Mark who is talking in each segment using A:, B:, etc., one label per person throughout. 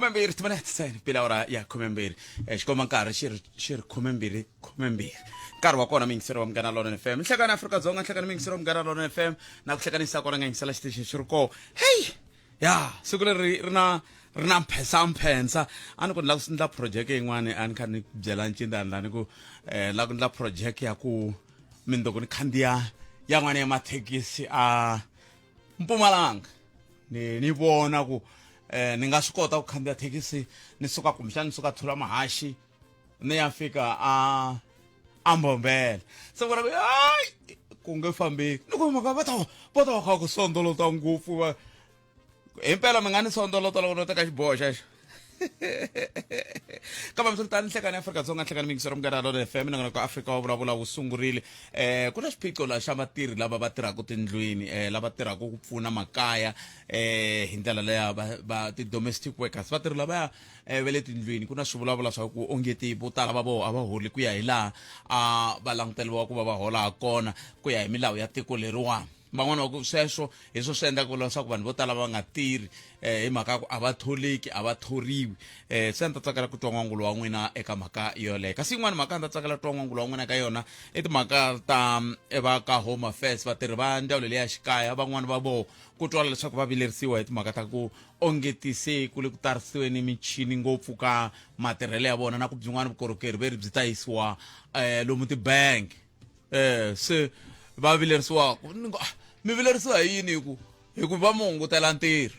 A: khumembiri timanetseni pila ora ya khumembiri xikoma nkarhi xi ri khumembiri nkarhi wa kona mingisero wa Munghana Lonene FM nhlekani Afrika-Dzonga nhlekani mingisero wa Munghana Lonene FM na ku hlekanisa kona nga yingisela xitichi xi ri ko hey ya siku leri ri na mphensa a ni ku ni lava ku ndla project yin'wana a ni kha ni byela ncindani lani ku lava ku ndla project ya ku mindoko ni khandziya yan'wana ya mathekisi a Mpumalanga ni vona ku ni nga swi kota ku khandziya thekisi ni suka kumbexana ni suka Thula Mahashi ni ya fika a Mbombela se vona ku hayi ku nge fambeki ni ku maka va ta va kha ku sondolota ngopfu va impela mi nga ni sondolota loko no teka xiboho xexo kambe msultani nhlekani Afrika-Dzonga nhlekani mingisero Munghana Lonene FM na ku Afrika wa vulavula wu sungurile ku na xiphiqo la xa vatirhi lava va tirhaka tindlwini lava tirhaka ku pfuna makaya hi ndlela leya va ti-domestic workers vatirhi lavaya va le tindlwini ku na swivulavula swa ku ongeti vo tala va voho a va holi ku ya hi laha va languteliwa ku va va hola kona ku ya hi milawu ya tiko leriwani van'wana va ku sweswo hi swo swi endlaka leswaku vanhu vo tala va nga tirhi hi mhaka ku a va tholeki a va thoriwi se ni ta tsakela ku twa n'wangulo wa n'wina eka mhaka yoleyo kasi yin'wana mhaka ni ta tsakela ku twa n'wangulo wa n'wina eka yona i timhaka ta va ka Home Affairs vatirhi va ndzawulo leyi ya xikaya van'wana va voho ku twa leswaku va vilerisiwa hi timhaka ta ku ongetise ku le ku tarisiweni michini ngopfu ka matirhelo ya vona na ku byin'wana vukorhokeri veri byi ta yisiwa lomu tibank se va vilerisiwa mi vilerisiwa hi yini hi ku va mi hungutela ntirho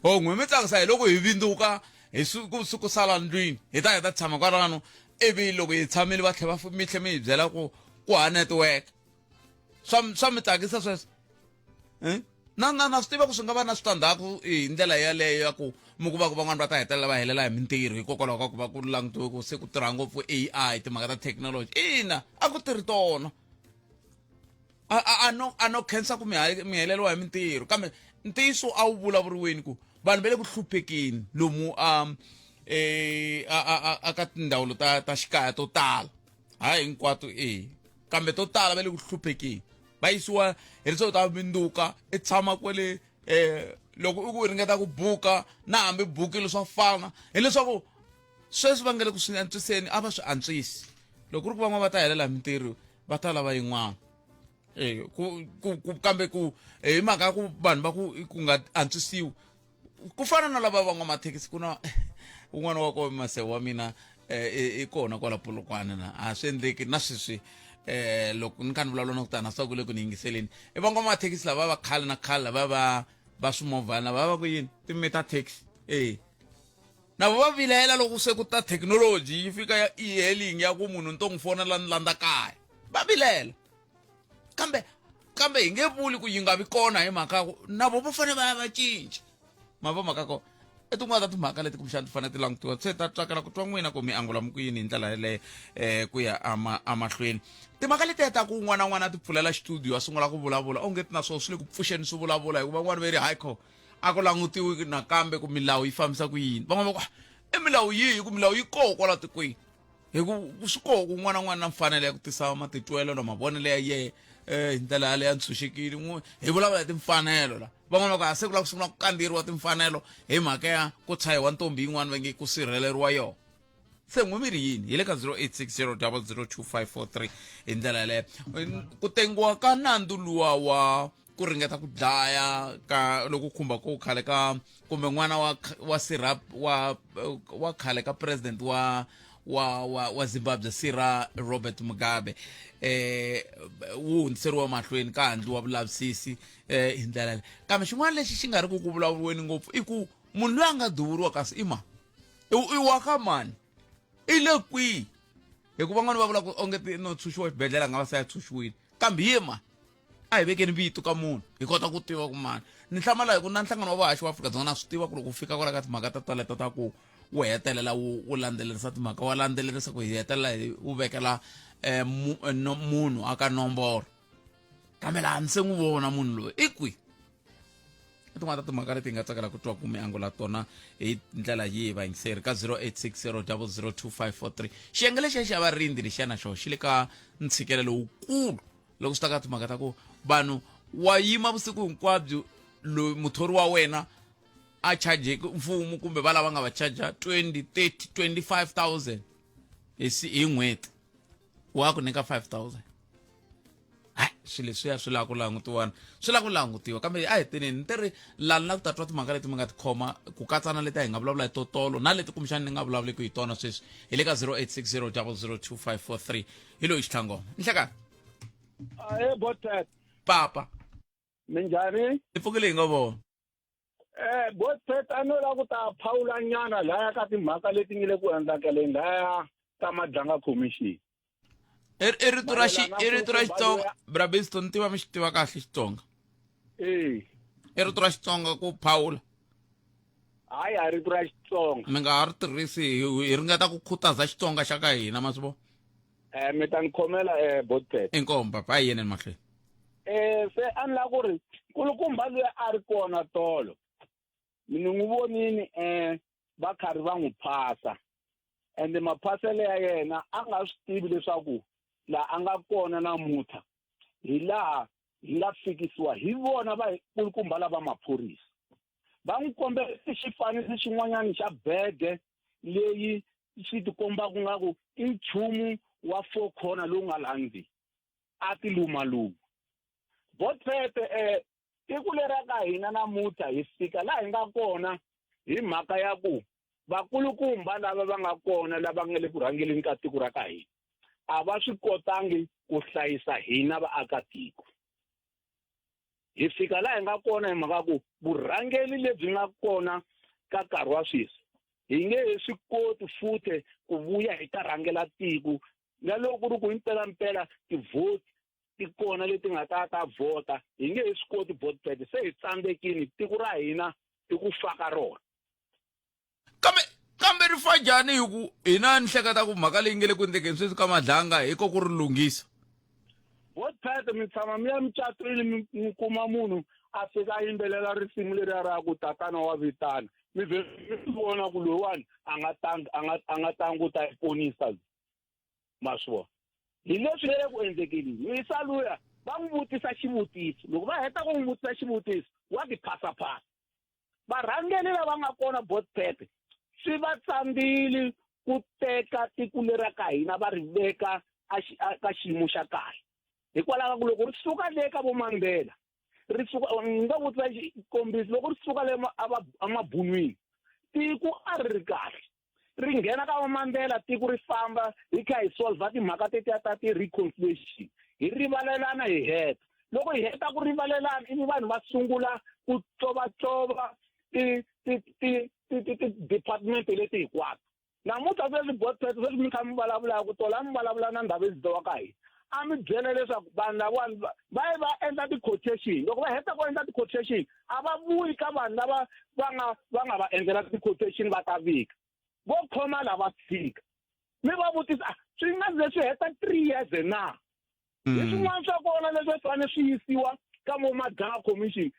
A: n'we mi tsakisa hi loko hi vindzuka hi ku sala ndlwini hi ta tshama kwalano ivi loko hi tshamile va tlhela mi tlhe mi hi byela ku ha network swa mi tsakisa sweswo na swi tiva ku swi nga va na switandzhaku hi ndlela yaleyo ya ku mi ku va ku van'wana va ta hetelela va helela hi mintirho hikokwalaho ka ku va ku langutiwe ku se ku tirha ngopfu AI timhaka ta technology ina a ku tirhi tona a no khensa ku mi heleriwa hi mintirho kambe ntiyiso a wu vulavuriweni ku vanhu va le ku hluphekeni lomu aka tindhawu ta xikaya to tala hayi hinkwato kambe to tala va le ku hluphekeni va yisiwa hi riswo ta vindzuka i tshama kwele loko u ku ringeta ku buka na hambi bukile swa fana hileswaku sweswi va nga le ku swi antswiseni a va swi antswisi loko ri ku van'wana va ta helela hi mintirho va ta lava yin'wana kambe ku hi mhaka ya ku vanhu va ku nga antswisiwi ku fana na lava van'wamathekisi ku na un'wana wa kona maseve wa mina i kona kwala Polokwane na a swi endleki na sweswi loko ni kha ni vulavula na ku tana swa ku le ku ni yingiseleni i van'wamathekisi lava va khale na khale lava va swimovhana lava va ku yini ti-meter taxi na va vilela loko se ku ta thekinoloji yi fika ya e-hailing ya ku munhu ni to n'wi fonela ni landza kaya va vilela kambe hi nge vuli ku yi nga vi kona hi mhaka ku na vo va fanele va ya va cinca ma va mhaka ko i tin'wana ta timhaka leti kumbexana ti fanele ti langutiwa se ta tsakela ku twa n'wina ku mi angula mi ku yini hi ndlela yaleyo ku ya amahlweni timhaka leti hetaka un'wana na un'wana a ti pfulela xitudio a sungula ku vulavula onge ti na swona swi le ku pfuxeni swi vulavula hikuva van'wana va ri hayikho a ku langutiwi nakambe ku milawu yi fambisa ku yini van'wana va ku i milawu yihi ku milawu yi koho kwala tikweni hi ku swi koho ku un'wana na un'wana na mfanelo ya ku tisa matitwelo na mavonelo ya yehe hi ndlela yaleyo ya ntshunxekile hi vulavula hi timfanelo la van'wana va ku se ku lava ku sungula ku kandziyeriwa timfanelo hi mhaka ya ku chayiwa ntombi yin'wana va nge ku sirheleriwa yona se n'we mi ri yini hi le ka 0860002543 hi ndlela yaleyo ku tengiwa ka nandzu luwa wa ku ringeta ku dlaya ka loko khumba ko khale ka kumbe n'wana wa Sirap wa khale ka president wa Zimbabwe Cyril Robert Mugabe wu hundziseriwa mahlweni ka handliwa vulavisisi hi ndlela leyi kambe xin'wana lexi xi nga ri ku vulavuriweni ngopfu i ku munhu loyi a nga duvuriwa kasi i wa ka mani i le kwihi hikuva van'wana va vula ku onge no tshunxiwa xibedhlele a nga va se ya tshunxiwile kambe hi mani a hi vekeni vito ka munhu hi kota ku tiva ku mani ni hlamala hi ku na nhlangano wa vahaxi wa Afrika-Dzonga na swi tiva ku loko u fika kwala ka timhaka ta toleto ta ku wu hetelela wu landzelerisa timhaka wa landzelerisa ku hi hetelela wu vekela munhu aka nomboro kambe laha ni se n'wi vona munhu loyi i kwihi i tin'wana ta timhaka leti hi nga tsakela ku twa ku mi angula tona hi ndlela yihi vayingiseri ka 0860002543 xiyenge lexiya xa varindzi lexiyana xona xi le ka ntshikelelo wukulu loko swi ta ka timhaka ta ku vanhu wa yima vusiku hinkwabyo muthori wa wena a charge mfumo kumbe va lava nga va charger 20 30 25,000 hi n'hweti wa ku nyika 5,000. Swilo leswiya swi lava ku langutiwana, swi lava ku langutiwa, kambe a hi teneni ni tirhi lani la ku ta twa timhaka leti mi nga ti khoma ku katsa na leti a hi nga vulavula hi totolo na leti kumbexani ni nga vulavuleki hi tona sweswi hi le ka 0860 002543 hi loyi xitlhangoma nhlekani
B: Botet.
A: papa
B: Minjani?
A: i pfukile hi nga vona
B: Botet la ku ta phawula nyana laya ka timhaka leti nge le ku endlekeleni laya ka madlanga commission.
A: i rito ra Xitsonga brabisto ni tiva mi xi tiva kahle Xitsonga i rito ra Xitsonga ku phawula
B: Hayi a rito ra Xitsonga.
A: mi nga ha ri tirhisi hi ringeta ku khutaza Xitsonga xa ka hina ma swi vona
B: Mi ta ni khomela Botet.
A: inkomo papa a hi yeneni mahlweni
B: Se a ni la ku ri kulukumba loyi a ri kona tolo ni n'wi vonini va karhi va n'wi phasa ende maphaselo ya yena a nga swi tivi leswaku laha a nga kona namuntlha hi laha hi nga fikisiwa hi vona va kulukumba lava maphorisa va n'wi kombela xifaniso xin'wanyana xa bege leyi xi ti kombaka nga ku i nchumu wa four corner lowu nga landzi a ti lumaluma. Botet tiko leri ka hina namuntlha hi fika laha hi nga kona hi mhaka ya ku vakulukumba lava va nga kona lava nga le ku rhangeleni ka tiko ra ka hina a va swi kotangi ku hlayisa hina vaakatiko. Hi fika laha hi nga kona hi mhaka ku vurhangeli lebyi nga kona ka nkarhi wa sweswi hi nge he swi koti futhi ku vuya hi ta rhangela tiko na loko ku ri ku mpelampela tivhoti ti kona leti nga ta vhota hi nge he swi koti Botet se hi tsandzekini tiko ra hina i ku faka rona.
A: kambe ri fa njhani hi ku hina ni hleketa ku mhaka leyi nge le ku endlekeni sweswi ka madlanga hi ko ku ri lunghisa
B: Botet mi tshama mi ya mucatwini mi kuma munhu a fika a yimbelela risimu leriya ra ku tatana wa vitana mi vona ku loyiwani a nga tanguta hi ponisa ma swi vona. Hi leswi le ku endlekeni misa luya va n'wi vutisa xivutiso loko va heta ku n'wi vutisa xivutiso wa ti phasapasa varhangeli lava nga kona Botet swi va tsandzili ku teka tiko lera ka hina va ri veka ka xiyimo xa kahle hikwalaho ku loko ri suka le ka vo Mandela ri suka nga vutisa xikombiso loko ri suka le emabunwini tiko a ri kahle ri nghena ka vo Mandela tiko ri famba hi kha hi solva timhaka tetiya ta ti-reconciliation hi rivalelana hi heta loko hi heta ku rivalelana ivi vanhu va sungula ku tlovaclova ti-department leti hinkwato namuntlha sweswi Botet sweswi mi kha mi vulavulaka ku tola mi vulavula na Ndhavezitha wa ka hina a mi byela leswaku vanhu lavawani va yi va endla ti-quotation loko va heta ku endla ti-quotation a va vuyi ka vanhu lava va nga va endlela ti-quotation va ta vika vo khoma lava tshika mi va vutisa swi nga leswi heta 3 years na hi swin'wana swa kona leswi fanele swi yisiwa ka vo madlanga commission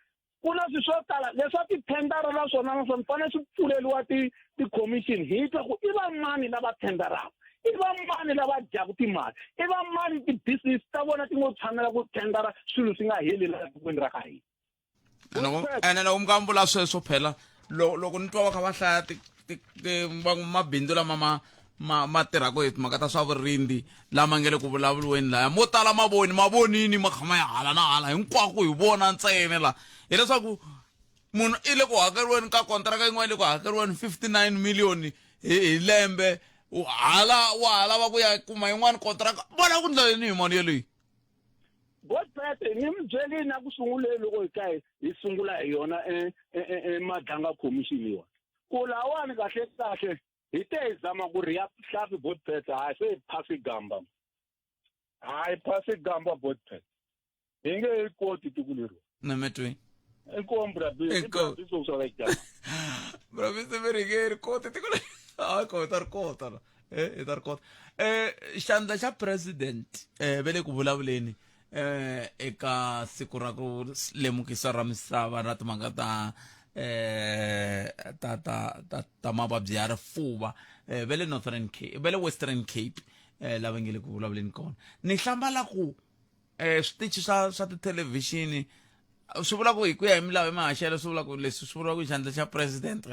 B: ku na swilo swo tala leswa tithendara na swona fanele swi pfuleliwa ti-commission hi twa ku i va mani lava thendaraka i va mani lava dyaka timali i va mani ti-business ta vona ti ngo tshamela ku thendara swilo swi nga heli laha tikweni ra ka hina.
A: ene loko mi ka mi vula sweswo phela loko ni twa va kha va hlaya mabindzu lama ma tirhaka hi timhaka ta swa vurindi lama nge le ku vulavuliweni laya mo tala mavonini ma kha ma ya hala na hala hinkwako hi vona ntsena la hileswaku munhu i le ku hakeriweni ka kontraka yin'wana le ku hakeriweni 59 million hi lembe hala va ku ya kuma yin'wana kontraka vona ku ndleleni hi mali yeleyi.
B: Botet ni mi byelini na ku sunguleni loko hi kha hi sungula hi yona madlanga commission yiwa ku lawani kahle hi te hi zama ku ri ya hlapi Botet hayi se hi phasi gamba hayi phasi gamba Botet hi nge hi koti tiko leri
A: na metwe
B: inkomo brabiso swa vekjana
A: brabiso mi nge ri koti tiko leri hayi ko tar kota tar kota xandla xa president ve le ku vulavuleni eka siku ra ku lemukisa ra misava na timhaka ta mavabyi ya rifuva ve le Northern Cape ve le Western Cape lava nge le ku vulavuleni kona ni hlambala ku switichi swa tithelevhixini swi vula ku hi ku ya hi milawu ya mahanyelo swi vula ku leswi swi vula ku xandla xa president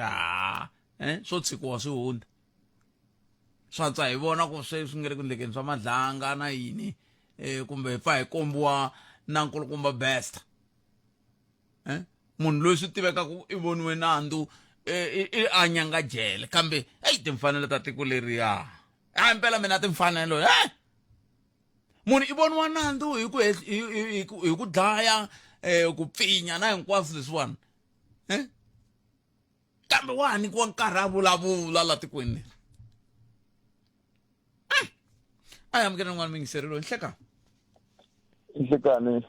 A: swo tshikiwa swi hundza swantswa hi vona ku swi nga ri ku endlekeni swa madlanga na yini kumbe hi pfa hi kombiwa na nkulukumba besta munhu loyi swi tiveka ku i voniwe nandzu i anyanga jele kambe timfanelo ta tiko leriya impela mina timfanelo munhu i voniwa nandzu hi ku dlaya ku pfinya na hinkwaswo leswiwani kambe wa nyikiwa nkarhi a vulavula la tikweni leri a hi amukela n'wana mingiserelo nhleka
B: Nhlekani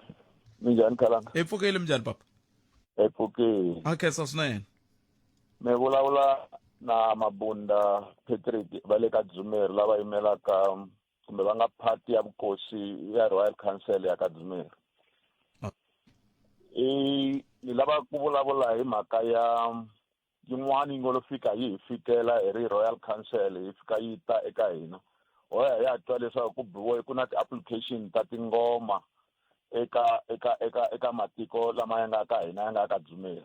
B: minjhani khalanga?
A: hi pfukile minjhani papa
B: Hi pfukile.
A: a khensa swinene
B: Mi vulavula na Mabunda Patrick va le ka Dzumeri lava yimelaka kumbe va nga party ya vukosi ya Royal Council ya ka Dzumeri. Ni lava ku vulavula hi mhaka ya yin'wana yi nga lo fika yi hi fikela hi ri Royal Council yi fika yi ta eka hina hi ya twa leswaku ku biwe ku na ti-application ta tingoma eka matiko lama ya nga ka hina ya nga ka Dzumeri.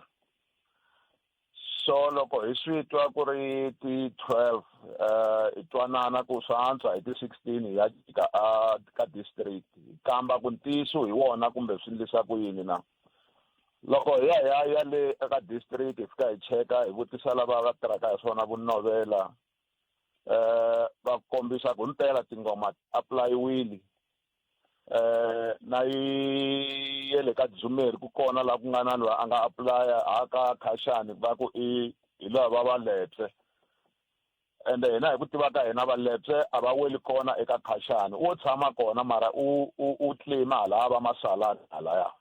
B: So loko hi swi twa ku ri ti-12 hi twanana ku swa antswa hi ti-16 hi ya ka district hi kamba ku ntiyiso hi wona kumbe swi endlisa ku yini na loko hi ya le eka district hi fika hi cheka hi vutisa lava va tirhaka hi swona vunovela va kombisa ku mpela tingoma apply-wile na ye le ka Dzumeri ku kona la ku nga na loyi a nga apply aka Khashani va ku hi lava va lepse ende hina hi ku tiva ka hina va lepse a va weli kona eka Khashani wo tshama kona mara u claim hala va masalani halaya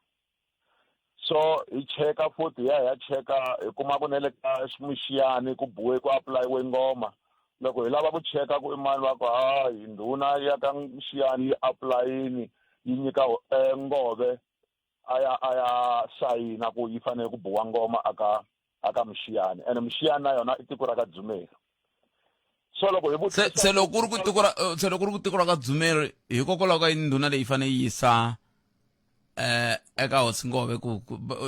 B: so hi cheka futhi ya cheka hi kuma ku nele ka Mixiyani ku buwe ku apply-we ngoma loko hi lava ku cheka ku imani va ku hi ndhuna ya ka Mixiyani yi apply-ini yi nyika ngove a ya sayina ku yi fanele ku buwa ngoma aka Mixiyani ene Mixiyani na yona i tiko ra ka Dzumeri so loko hi vutisa
A: se loko ku ri ku tiko ra ka Dzumeri hikokwalaho ka ndhuna leyi fanele yi yisa eka hosi ngove ku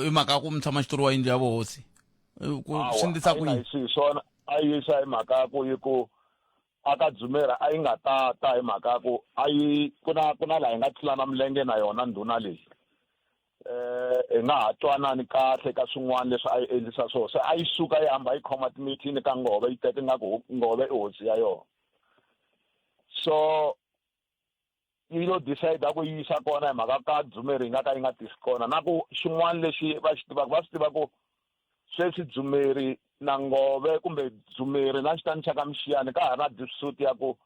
A: i mhaka ku mutshama xitori wa yindlu ya vuhosi ku swi ndlisa ku yini
B: swona a yi yisa hi mhaka ku yi ku aka Dzumeri a yi nga ta hi mhaka ku a yi ku na laha hi nga tlula na milenge na yona ndhuna leyi hi nga ha twanani kahle ka swin'wana leswi a yi endlisa swona se a yi suka yi hamba yi khoma timithini ka ngove yi teke nga ku ngove i hosi ya yona so yi lo decide ku yisa kona hi mhaka ka Dzumeri yi nga ka yi nga tisi kona na ku xin'wana lexi va xi tiva ku sweswi Dzumeri na ngove kumbe Dzumeri na xitani xa ka Mixiyani ka ha ri na dispute ya ku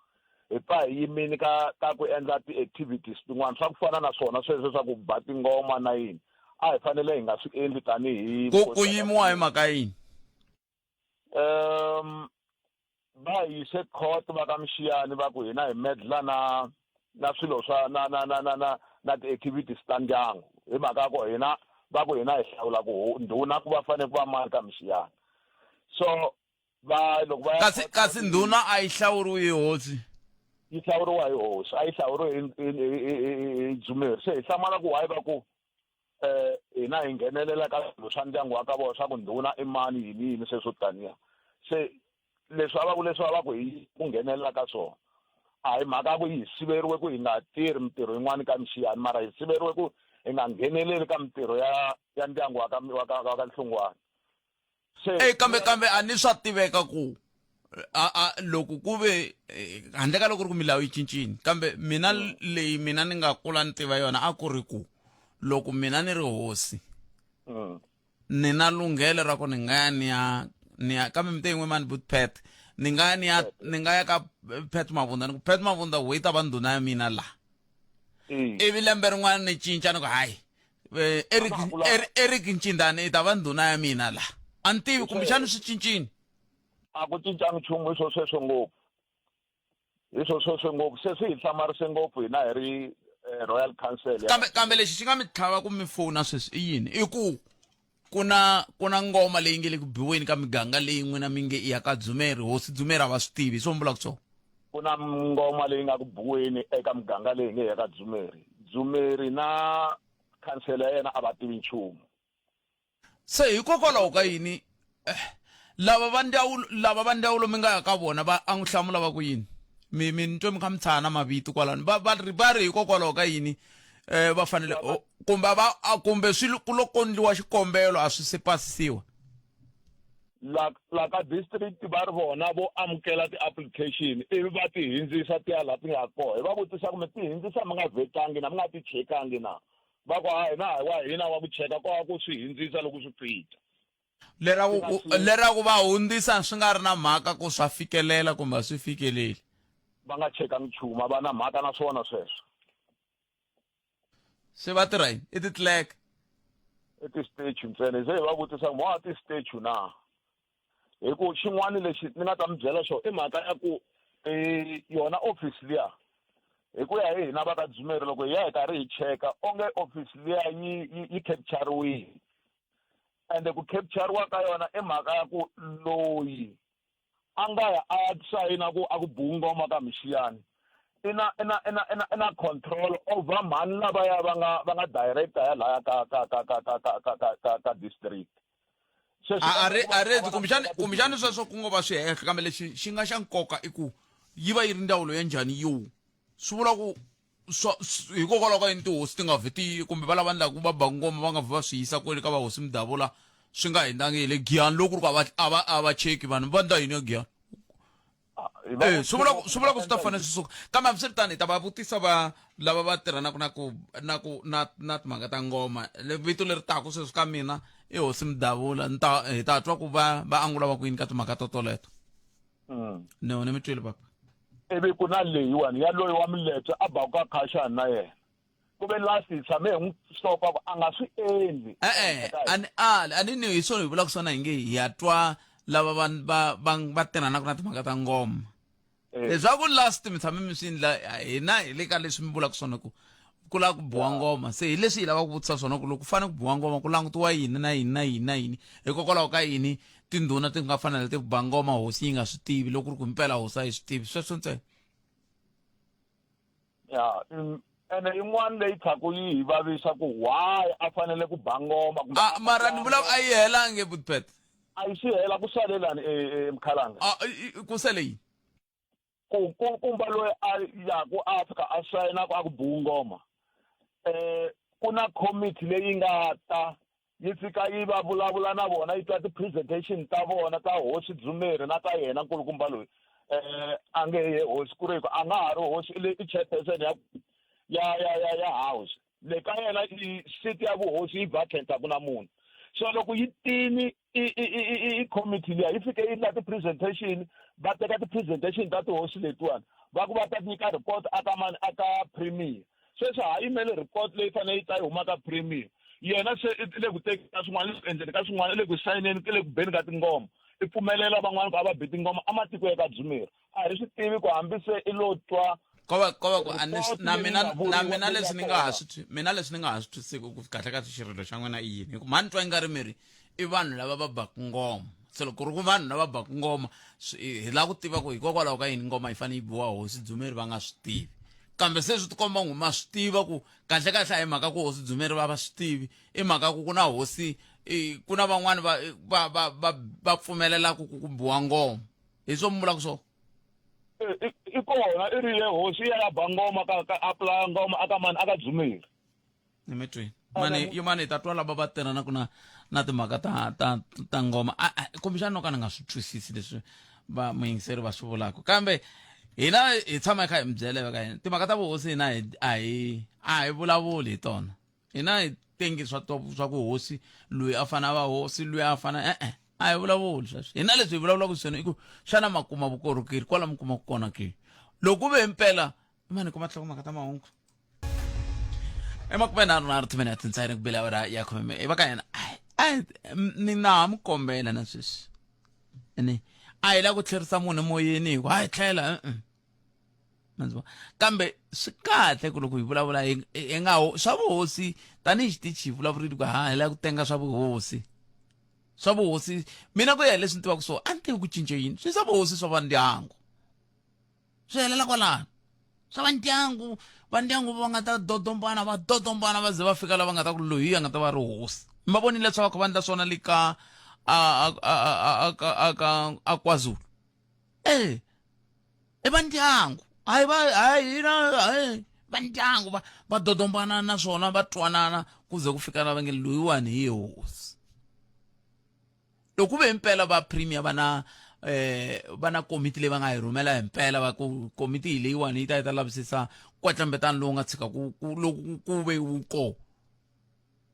B: hi pfa hi yimini ka ku endla ti-activities tin'wana swa ku fana na swona sweswo swa ku ba tingoma na yini a hi fanele hi nga swi endli tanihi
A: ku yimiwa hi mhaka yini
B: va hi yise court va ka Mixiyani va ku hina hi medla na swilo swa na ti-activities ta ndyangu hi mhaka ku hina va ku hina hi hlawula ku ndhuna ku va fanele ku va mani ka Mixiyani so loko va
A: kasi ndhuna a yi hlawuriwi hi hosi
B: yi hlawuriwa hi hosi a yi hlawuriwi hi Dzumeri se hi hlamala ku hayi va ku hina hi nghenelela ka swilo swa ndyangu wa ka vona swa ku ndhuna i mani yini se swo taniya se leswi va va ku hi ku nghenelela ka swona a hi mhaka ku hi siveriwe ku hi nga tirhi mitirho yin'wana ka Mixiyani mara hi siveriwe ku hi nga ngheneleli ka mitirho ya ndyangu wa ka Nhlungwane
A: kambe a ni swa tiveka ku loko ku ve handle ka loko ri ku milawu yi cincini kambe mina leyi mina ni nga kula ni tiva yona a ku ri ku loko mina ni ri hosi ni na lunghelo ra ku ni nga ya ni ya kambe mi te yin'we mani but Pet ni nga ya ka Pet Mavunda ni ku Pet Mavunda wo yi ta va ndhuna ya mina laha ivi lembe rin'wana ni cinca ni ku hayi Eric Ncindani i ta va ndhuna ya mina laha a ni tivi kumbexani swi cincini
B: a ku cincanga nchumu hi sweswo ngopfu se swi hi hlamarise ngopfu hina hi ri Royal Council
A: kambe lexi xi nga mi tlhava ku mi fona sweswi i yini i ku ku na ngoma leyi nge le ku biweni ka miganga leyi n'wina mi nge i ya ka Dzumeri hosi Dzumeri a va swi tivi swo mbula ku swona
B: ku na ngoma leyi nga ku biweni eka miganga leyi nge ya ka Dzumeri na council ya yena a va tivi nchumu
A: se hikokwalaho ka yini lava va ndzawulo mi nga ya ka vona va a n'wi hlamula va ku yini mi twe mi kha mi tshana mavito kwalano va ri hikokwalaho ka yini va fanele kumbe swi loko ndliwa xikombelo a swi se pasisiwa
C: la ka district va ri vona vo amukela ti-application ivi va ti hindzisa ti ya laha ti nga koho hi va vutisa ku mi ti hindzisa mi nga vhetangi na mi nga ti chekangi na va ku hayi na hi wa hina wa ku cheka ko va ku swi hindzisa loko swi fika
A: leraku va hundzisa swi nga ri na mhaka ku swa fikelela kumbe a swi fikeleli
C: va nga chekangi nchumu va na mhaka na swona sweswo
A: se va tirha yini i titleke
C: i ti-statue ntsena se hi va vutisa ku moha ti-statue na hi ku xin'wana lexi ni nga ta mi byela xona i mhaka ya ku yona office liya hi ku ya hi hina va ka Dzumeri loko hi ya hi karhi hi cheka onge office liya yi capture-riwile ende ku capture-riwa ka yona i mhaka ya ku loyi a nga ya a ya sayina ku a ku bungoma ka mixiyani ina control over mani lavaya va nga director ya laya ka district
A: kumbexani sweswo ku ngo va swi hehla kambe lexi xi nga xa nkoka i ku yi va yi ri ndzawulo ya njhani yo swi vula ku hikokwalaho ka yini tihosi ti nga vhi kumbe va lava ndlaku va bangoma va nga vhi va swi yisa kwele ka vahosi Mdavula swi nga endlangi hi le Giyani loko ku ri ku a va cheki vanhu va ndla yini ya Giyani swi vula ku swi ta fanele swi suka kambe hambiswiritano hi ta va vutisa va lava va tirhanaka na timhaka ta ngoma vito leri taku sweswi ka mina i hosi Mdavula hi ta twa ku va angula va ku yini ka timhaka toleto ni mi twile papa
C: ivi ku na leyiwani ya loyi wa milebye a baku ka khashani na yena ku ve last hi tshame hi n'wi stopa a nga swi endli
A: a ni hi swona hi vulaka swona hi nge hi ya twa lava va tirhanaka na timhaka ta ngoma leswaku last mi tshame mi swi endla hina hi le ka leswi mi vulaka swona ku lava ku biwa ngoma se hi leswi hi lavaka ku vutisa swona ku loko ku fanele ku biwa ngoma ku langutiwa yini na yini na yini na yini hikokwalaho ka yini tindhuna ti nga fanele ti ba ngoma hosi yi nga swi tivi loko ku ri ku impela hosi a yi swi tivi sweswo ntsena
C: ya ene yin'wana leyi thaku yi hi vavisa ku why a fanele ku ba ngoma
A: mara ni vula a yi helange Budpet
C: a yi swi hela ku salelani Mkhalanga
A: ku sele yini
C: kumba loyi a yaku a fika a sayina ku a ku biwi ngoma ku na committee leyi nga ta yi fika yi va vulavula na vona yi twa ti-presentation ta vona ta hosi Dzumeri na ta yena nkulukumba loyi a nge he hosi ku ri a nga ha ri hosi i chairperson ya house le ka yena city ya vuhosi yi vacant-aku na munhu so loko yi tini i committee liya yi fike yi na ti-presentation va teka ti-presentation ta tihosi letiwani va ku va ta nyika report aka premier sweswi ha yimele report leyi fanele yi ta yi huma ka premier yena se i le ku tekela swin'wana leswi endleni ka swin'wana i le ku sayineni i le ku beni ka tingoma i pfumelela van'wana ku a va bi tingoma a matiko ya ka Dzumeri a hi swi tivi ku hambi se i lo twa
A: mina leswi ni nga ha swi twisiki ku kahle ka xirilo xa n'wina i yini hikuva mani twa i nga ri miri i vanhu lava va baku ngoma se loko ri ku vanhu lava baku ngoma hi lava ku tiva ku hikokwalaho ka yini ngoma yi fanele yi biwa hosi Dzumeri va nga swi tivi kambe se swi tikomba n'wi ma swi tiva ku kahle a hi mhaka ku hosi Dzumeri va swi tivi i mhaka ku na hosi ku na van'wani va pfumelela ku biwa ngoma hi swo mi vulaka swona
C: i kona i rile hosi ya ba ngoma ka apulaya ngoma aka mani aka Dzumeri
A: ni mi twini mani hi ta twa lava va tirhanaka na timhaka ta ngoma kumbexani no ka ni nga swi twisisi leswi va muyingiseri va swi vulaka kambe hina hi tshama hi kha hi mi byeleka ka hina timhaka ta vuhosi hina a hi vulavuli hi tona hina hi tengi swa ku hosi loyi a fana va hosi loyi a fana a hi vulavuli sweswo hina leswi hi vulavulaka swona i ku xana ma kuma vukorhokeri kwala mi kumaka kona ke loko ve impela mani kuma tlhaka ta mahungu emakume nharhu 2 minutes ntsena ku bela awara ya 10 va ka hina ni na mi kombela na sweswi ene a hi la ku tlherisa munhu emoyeni hi ku a hi tlhela kambe swi kahle ku loko hi vulavula hi nga swa vuhosi tanihi xitichi hi vulavurile ku hi la ku tenga swa vuhosi mina ku ya hi leswi ni tivaka swona a ni tivi ku cince yini swi swa vuhosi swa vandyangu swi helela kwalano swa vandyangu va nga ta dodombana va ze va fika lava nga ta ku loyi a nga ta va ri hosi ma vonile leswaku va kha va endla swona le ka a KwaZulu i va ndyangu va ndyangu va dodombana na swona va twanana kuze ku fika na va nge loyiwani hi hosi loko ve impela va premier vana komiti leyi va nga yi rhumela hi mpela va ku komiti leyiwani yi ta lavisisa nkwetlembetano lowu nga tshika ku ve wu ko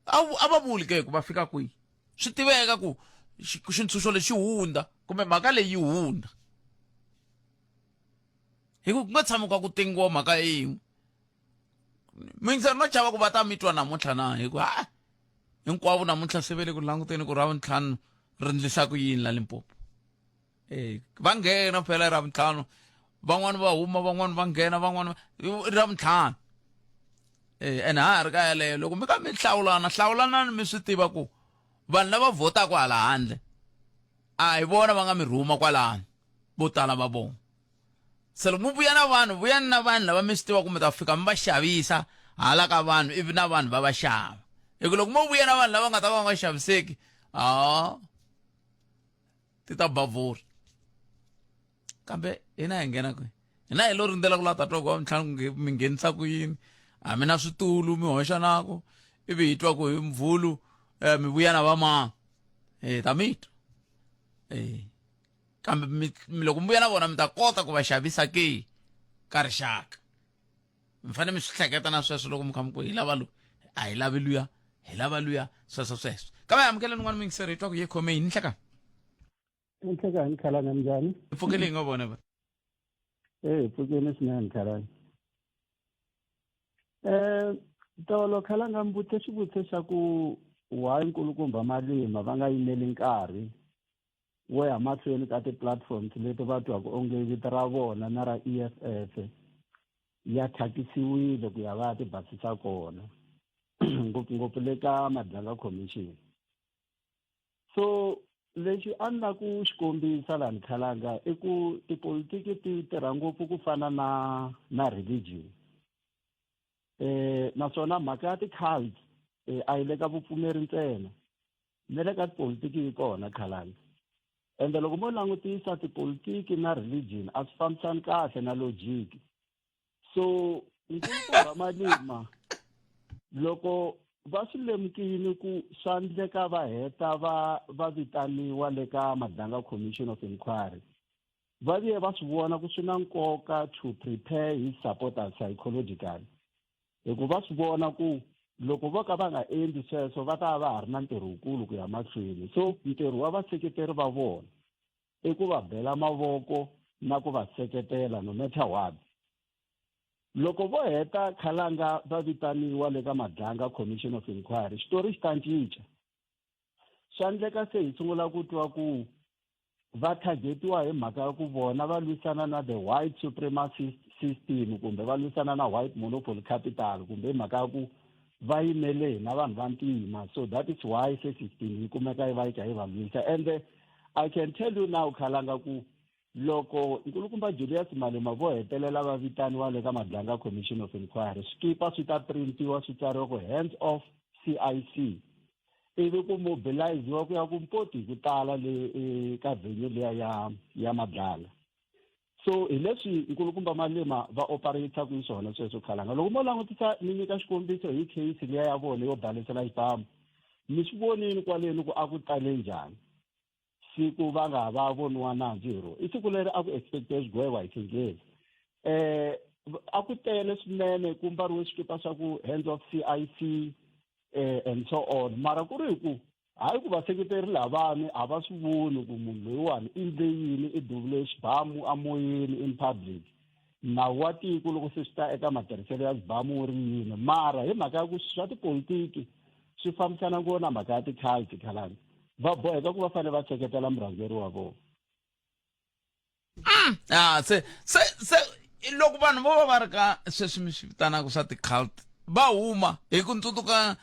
A: a va vuli ke ku va fika kwihi swi tiveka ku xitshunxo lexi hunda kumbe mhaka leyi hunda hi ku nga tshami ka ku tengiwa mhaka yin'we mingisero no chava ku va ta mitwa namuntlha na hi ku hinkwavo namuntlha se vele ku languteni ku ravuntlhanu ri ndlisa ku yini la Limpopo va nghena phela ravuntlhanu van'wani va huma van'wani va nghena van'wani ravuntlhanu ene ha ri ka yaleyo loko mi ka mi hlawulanani mi swi tiva ku vanhu lava votaka hala handle a hi vona va nga mi rhuma kwalano vo tala va vona se loko mi vuyani na vanhu lava mi swi tiva ku mi ta fika mi va xavisa hala ka vanhu ivi na vanhu va va xava hi ku loko mo vuya na vanhu lava nga ta va nga xaviseki ti ta bavuri kambe hina hi nghena kwihi hina hi lo rindzela ku la ta twa ku vantlhanu mi nghenisa ku yini a mi na switulu mi hoxanako ivi hi twa ku hi Mvulu mi vuya na va mani ta mitwa kambe loko mi vuya na vona mi ta kota ku va xavisa ke ka rixaka mi fanele mi swi hleketa na sweswo loko mi kha mi ku hi lava loyi a hi lavi luya hi lava luya sweswo kambe amukeleni n'wana mingiseri hi twa ku ye khome yini nhlekani
D: Nhlekani Khalanga njhani?
A: hi pfukele hi nga vona va
D: Hi pfukeni swinene Khalanga. Tolo Khalanga mbute xivutiso xa ku why nkulukumba Malema va nga yimeli nkarhi wo ya mahlweni ka ti-platforms leti va twaka onge vito ra vona na ra EFF ya thyakisiwile ku ya va ya ti basisa kona ngopfungopfu le ka Madlanga Commission. So lexi a ni la ku xi kombisa lani Khalanga i ku tipolitiki ti tirha ngopfu ku fana na religion naswona mhaka ya ti-cult a yi le ka vupfumeri ntsena ni le ka tipolitiki yi kona Khalanga ende loko mo langutisa tipolitiki na religion a swi fambisani kahle na logic so nkulukumba Malema loko va swi lemukile ku swa endleka va heta va vitaniwa le ka Madlanga Commission of Inquiry va vuye va swi vona ku swi na nkoka to prepare his supporters psychologically hikuva va swi vona ku loko vo ka va nga endli sweswo va ta va ha ri na ntirho wukulu ku ya mahlweni so ntirho wa vaseketeri va vona i ku va bela mavoko na ku va seketela no matter what loko vo heta Khalanga va vitaniwa le ka Madlanga Commission of Inquiry xitori xi ta cinca swa endleka se hi sungula ku twa ku va targetiwa hi mhaka ya ku vona va lwisana na the white supremacy system kumbe va lwisana na white monopoly capital kumbe hi mhaka ya ku va yimele na vanhu va ntima so that is why se system yi kumeka yi va yi kha yi va lwisa and I can tell you now Khalanga ku loko nkulukumba Julius Malema vo hetelela va vitaniwa le ka Madlanga Commission of Inquiry swikipa swi ta printiwa swi tsariwa ku hands off CIC ivi ku mobiliziwa ku ya ku mpoti ku tala le ka venue leya ya Madlanga so hi leswi nkulukumba Malema va operate ku swona sweswo Khalanga loko mo langutisa ni nyika xikombiso hi case leya ya vona yo balisela xibamu mi swi vonini kwaleni ku a ku tale njhani siku va nga va voniwa nandzu hi ro i siku leri a ku expecte xigwevo hi Khengeli a ku tele swinene ku mbariwe swikipa swa ku hands off CIC and so on mara ku ri ku hayi ku vaseketeri lavani a va swi voni ku munhu loyiwani i ndle yini i duvule xibamu amoyeni in public nawu wa tiko loko se swi ta eka matirhiselo ya xibamu wu ri yini mara hi mhaka ya ku swa tipolitiki swi fambisana ngopfu na mhaka ya ti-cult Khalanga va boheka ku va fanele va seketela murhangeri wa vona
A: se loko vanhu vo va ri ka sweswi mi swi vitanaka swa ti-cult va huma hi ku tsundzuka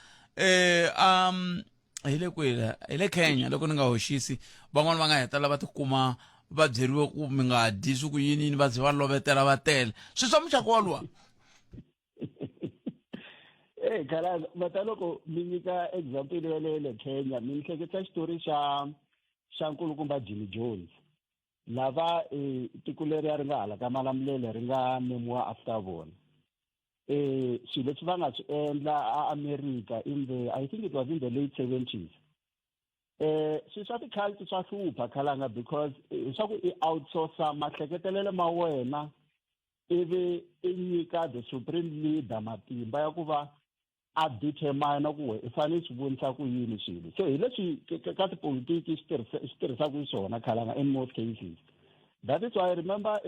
A: hi le kwihi hi le Kenya loko ni nga hoxisi van'wani va nga hetelela va tikuma va byeriwe ku mi nga dyi swi ku yinini va ze va lovetela va tele swi swa muxaka woluwa
D: khala mata loko mi nyika example ya le Kenya mi hleketa xitori xa nkulukumba Jimmy Jones lava tiko leri ri nga hala ka Malamulele ri nga nemiwa after vona swilo leswi va nga swi endla America I think it was in the late 70s swilo swa ti-cult swa hlupha khalanga because swa ku i outsourca mahleketelelo ma wena ivi i nyika the supreme leader matimba ya ku va a determine ku we i fanele swi vonisa ku yini swilo so hi leswi ka tipolitiki swi tirhisaka hi swona khalanga in most cases. That is why I remember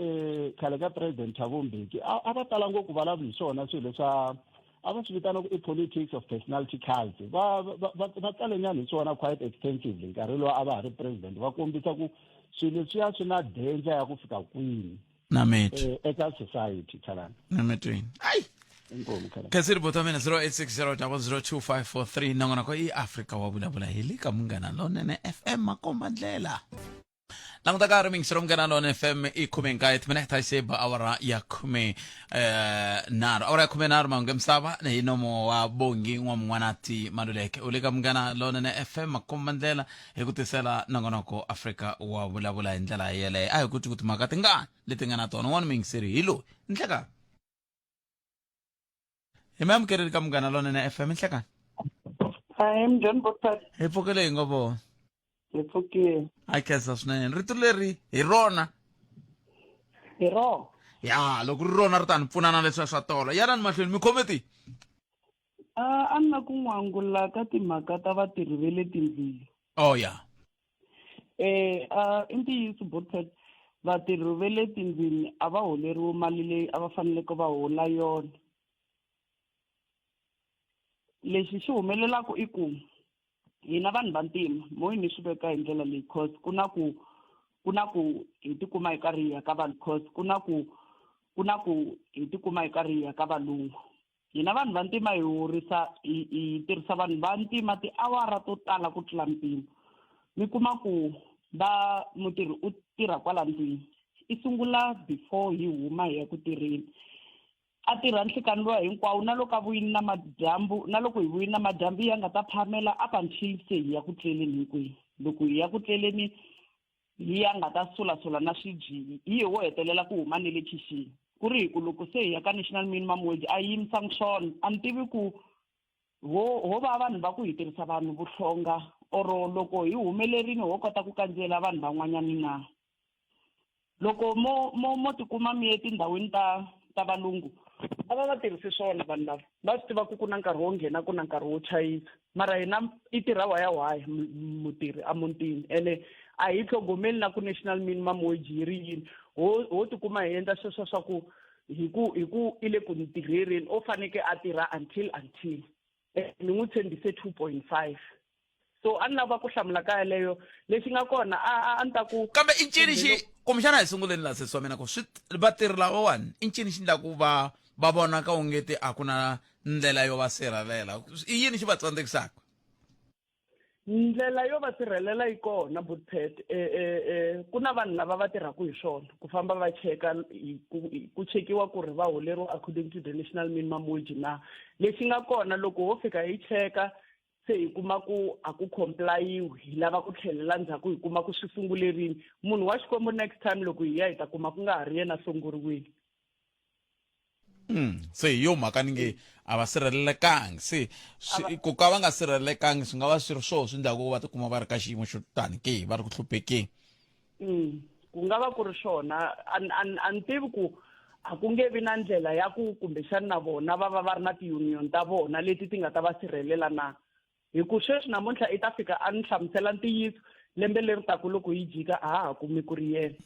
D: khale ka president Thabo Mbeki a va tala ngopfu vulavula hi swona swilo swa a va swi vitana ku i politics of personality cult va talenyana hi swona quite extensively nkarhi lowu a va ha ri president va kombisa ku swilo swiya swi na danger ya ku fika kwini eka society khalanga
A: nametweni ai kasiri bota mina 0860002543 nangona ko i Africa wa vulavula hi le ka Munghana Lonene FM makomba ndlela languta ka riming from Munghana Lonene FM i khumenkaye timineta iseba awara ya khume awara ya khume nar mangemsava ne inomo wa bongi wa mwanati Maluleke ule ka Munghana Lonene FM makomba ndlela hi ku tisela nangona ko Africa wa vulavula hi ndlela yele ayi kuti maka tinga leti nga na tona one ming siri hilo nhleka Imam kerel ka Munghana Lonene FM nhleka
E: I am John Bothat.
A: Hi pfukele ngobo
E: Hi pfukile.
A: Ai kesa swinene rito leri hi rona
E: Hi rona
A: ya loko ri rona ri ta ni pfuna na leswi swa tolo ya ni mahlweni mi khometi
E: a ni na ku n'wangula ka timhaka ta vatirhi ve le tindlwini
A: oh ya
E: i ntiyiso Bothat vatirhi ve le tindlwini a va holeriwi mali leyi a va faneleke va hola yona lexi xi humelelaka i ku hina vanhu vantima mo ni swi veka hi ndlela leyi cause ku na ku hi tikuma hi karhi hi ya ka vanhu cause ku na ku hi tikuma hi karhi hi ya ka valungu hina vanhu vantima hi horisa hi tirhisa vanhu vantima tiawara to tala ku tlula mpimo mi kuma ku mutirhi u tirha kwala ndlwini i sungula before hi huma hi ya ku tirheni a tirha nhlekani lowa hinkwawo na loko a vuyini namadyambu na loko hi vuyini namadyambu ya nga ta phamela up until se hi ya ku tleleni hinkwenu loko hi ya ku tleleni hi ya nga ta sulasula na swiji hi wo hetelela ku huma ne le khixini ku ri hi ku loko se hi ya ka national minimum wage a yi yimisanga swona a ni tivi ku ho va vanhu va ku hi tirhisa vanhu vuhlonga or loko hi humelerini ho kota ku kandziyela vanhu van'wanyani na loko mo tikuma mi ye tindhawini ta valungu a va tirhisi swona vanhu lava va swi tiva ku na nkarhi wo nghena ku na nkarhi wo chayisa mara hina i tirha waya mutirhi a mutini ene a hi tlhogomeli na ku national minimum wage yi ri yini ho tikuma hi endla sweswo swa ku hi ku i le ku ntirheni o faneke a tirha until ni n'wi tshembise 2.5 so a ni lava ku hlamula kaya leyo lexi nga kona a ni ta ku
A: kambe i ncini xi kumbexana hi sunguleni la sesi wa mina ku vatirhi lavawani i ncini xi endlaku va vona ka ungeti a ku na ndlela yo va sirhelela i yini xi va tsandzekisaka
E: ndlela yo va sirhelela yi kona Bothat ku na vanhu lava va tirhaka hi swona ku famba va cheka ku chekiwa ku ri va holeriwa according to the national minimum wage na lexi nga kona loko ho fika hi cheka se hi kuma ku a ku complayiwi hi lava ku tlhelela ndzhaku hi kuma ku swi sungulerini munhu wa xikombo next time loko hi ya hi ta kuma ku nga ha ri yena sunguriwile
A: se hi yo mhaka ni nge a va sirhelelekangi se ku ka va nga sirhelelekangi swi nga va swi ri swoho swi endlaku va tikuma va ri ka xiyimo xo tani ke va ri ku hluphekeni
E: ku nga va ku ri swona a ni tivi ku a ku nge vi na ndlela ya ku kumbexani na vona va ri na ti-union ta vona leti ti nga ta va sirhelela na hi ku sweswi namuntlha i ta fika a ni hlamusela ntiyiso lembe leri taku loko yi jika a ha kumi ku ri yena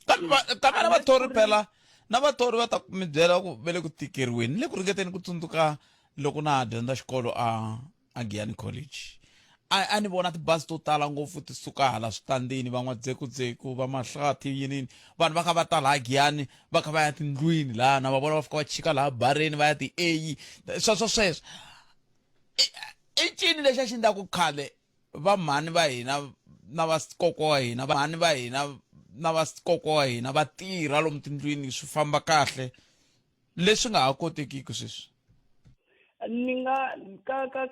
A: kambe na vathori phela na vathori va ta mi byela ku ve le ku tikeriweni le ku ringeteni ku tsundzuka loko na ha dyondza xikolo a Giyani College a ni vona tibasi to tala ngopfu ti suka hala switandini van'wadzekudzeku va mahlati yinini vanhu va kha va tala ha Giyani va kha va ya tindlwini laha na va vona va fika va chika laha bareni va ya ti-A sweswo i ncini lexi a xi endlaku khale va mhani va hina na vasikoko wa hina vamhani va hina na vasikoko wa hina va tirha lomu tindlwini swi famba kahle leswi nga ha kotekiki sweswi
E: ni nga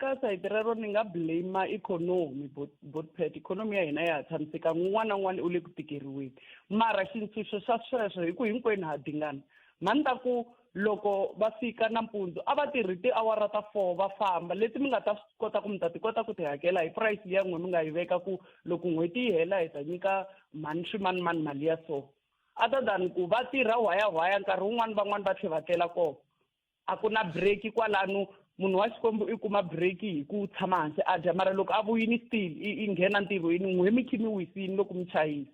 E: ka side rero ni nga blame economy both pet economy ya hina ya tshamiseka n'wana na n'wana u le ku tikeriweni mara xintshuxo xa sweswo hi ku hinkwenu ha dingana mani ta ku loko va fika nampundzu a va tirhi tiawara ta 4 va famba leti mi nga ta kota ku mi ta ti kota ku ti hakela hi price ya n'we mi nga yi veka ku loko n'hweti yi hela hi ta nyika mani swimanimani mali ya so other than ku va tirha hwaya nkarhi wun'wani van'wani va tlhe va tlela kona a ku na break kwalano munhu wa xikombo i kuma break hi ku tshama hansi a dya mara loko a vuyini still i nghena ntirhweni n'we mi khi mi wisini loko mi chayisa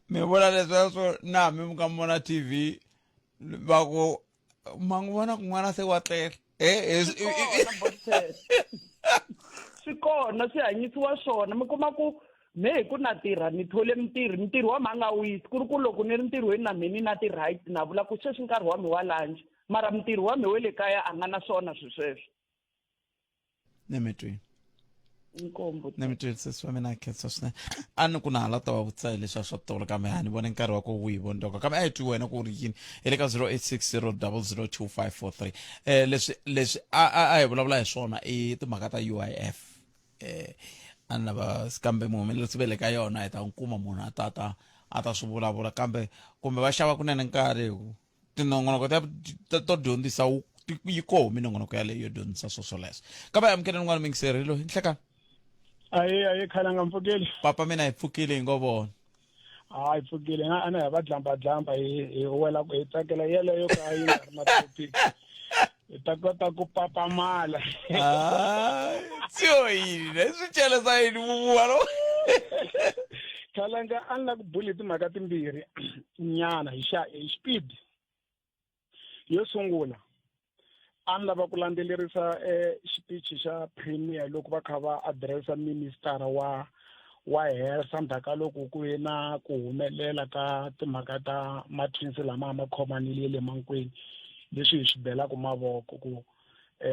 A: mi vula leswaku na mi ka mona TV va ku mangu vona kun'wana se wa tlela
E: swi kona swi hanyisiwa swona mi kuma ku me hi ku na tirha ni thole mintirho wa mhanga wisi ku ri ku loko ni ri ntirhweni na me ni na ti-right na vula ku sweswi nkarhi wa mi wa lunch mara mintirho wa mi we le kaya a nga na swona sweswo
A: ni mi twini
E: inkombo
A: ni mi twini sesi wa mina khetsa swinene a ni ku na hala ta va vutisa hi leswi a swa tolo kambe a ni vone nkarhi wa ku wihi vondoka kambe a hi twi wena ku ri yini hi le ka 0860002543 leswi a hi vulavula hi swona i timhaka ta UIF a ni lava kambe muhumelerisi ve le ka yona hi ta kuma munhu a ta swi vulavula kambe kumbe va xava kunene nkarhi tinongonoko to dyondzisa yi koho minongonoko yaleyo yo dyondzisa swoswoleswo kambe amukele n'wana mingiserilo hi nhlekani
F: aye khalanga mpfukile
A: papa mina hi pfukile hi ngo vona
F: hi pfukile a na hi va dlamba hi wela hi tsakela yeleyo ka yi nga ri na topic hi ta kota ku papamala
A: sio yini leswi celesa yini vuvualo
F: khalanga a ni la ku buli timhaka timbirhi nyana hi speed yo sungula a ni lava ku landzelerisa xitichi xa premier loko va kha va addressa ministara wa health endzhaku ka loko ku ve na ku humelela ka timhaka ta matwins lama ma khomanile le mankweni leswi hi swi belaka mavoko ku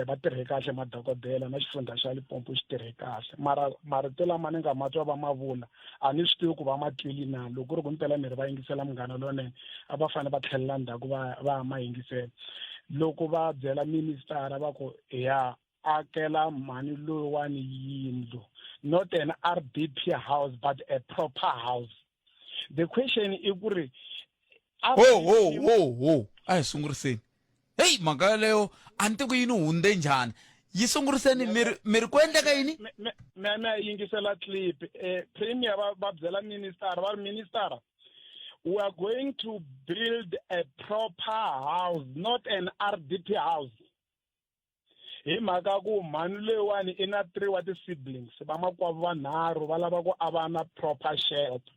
F: va tirhe kahle madokodela na xifundza xa Limpopo xi tirhe kahle mara marito lama ni nga matwa va mavula a ni swi tivi ku va ma twile na loko ku ri ku ni tela mirhi va yingisela munghana lonene a va fanele va tlhelela ndzhaku va ma yingisela loko va byela ministara va ku ya akela mhani loyiwani yindlu not an RDP house but a proper house. The question is ku ri
A: a hi sunguriseni hey mhaka leyo a ni tiku yini hunde njhani yi sunguriseni miri ku endleka yini
F: me yingisela clip premier va byela minister va minister we are going to build a proper house not an RDP house hi mhaka ku mhani leyiwani i na 3 wa ti-siblings va makwavo vanharhu va lava ku avana proper shelter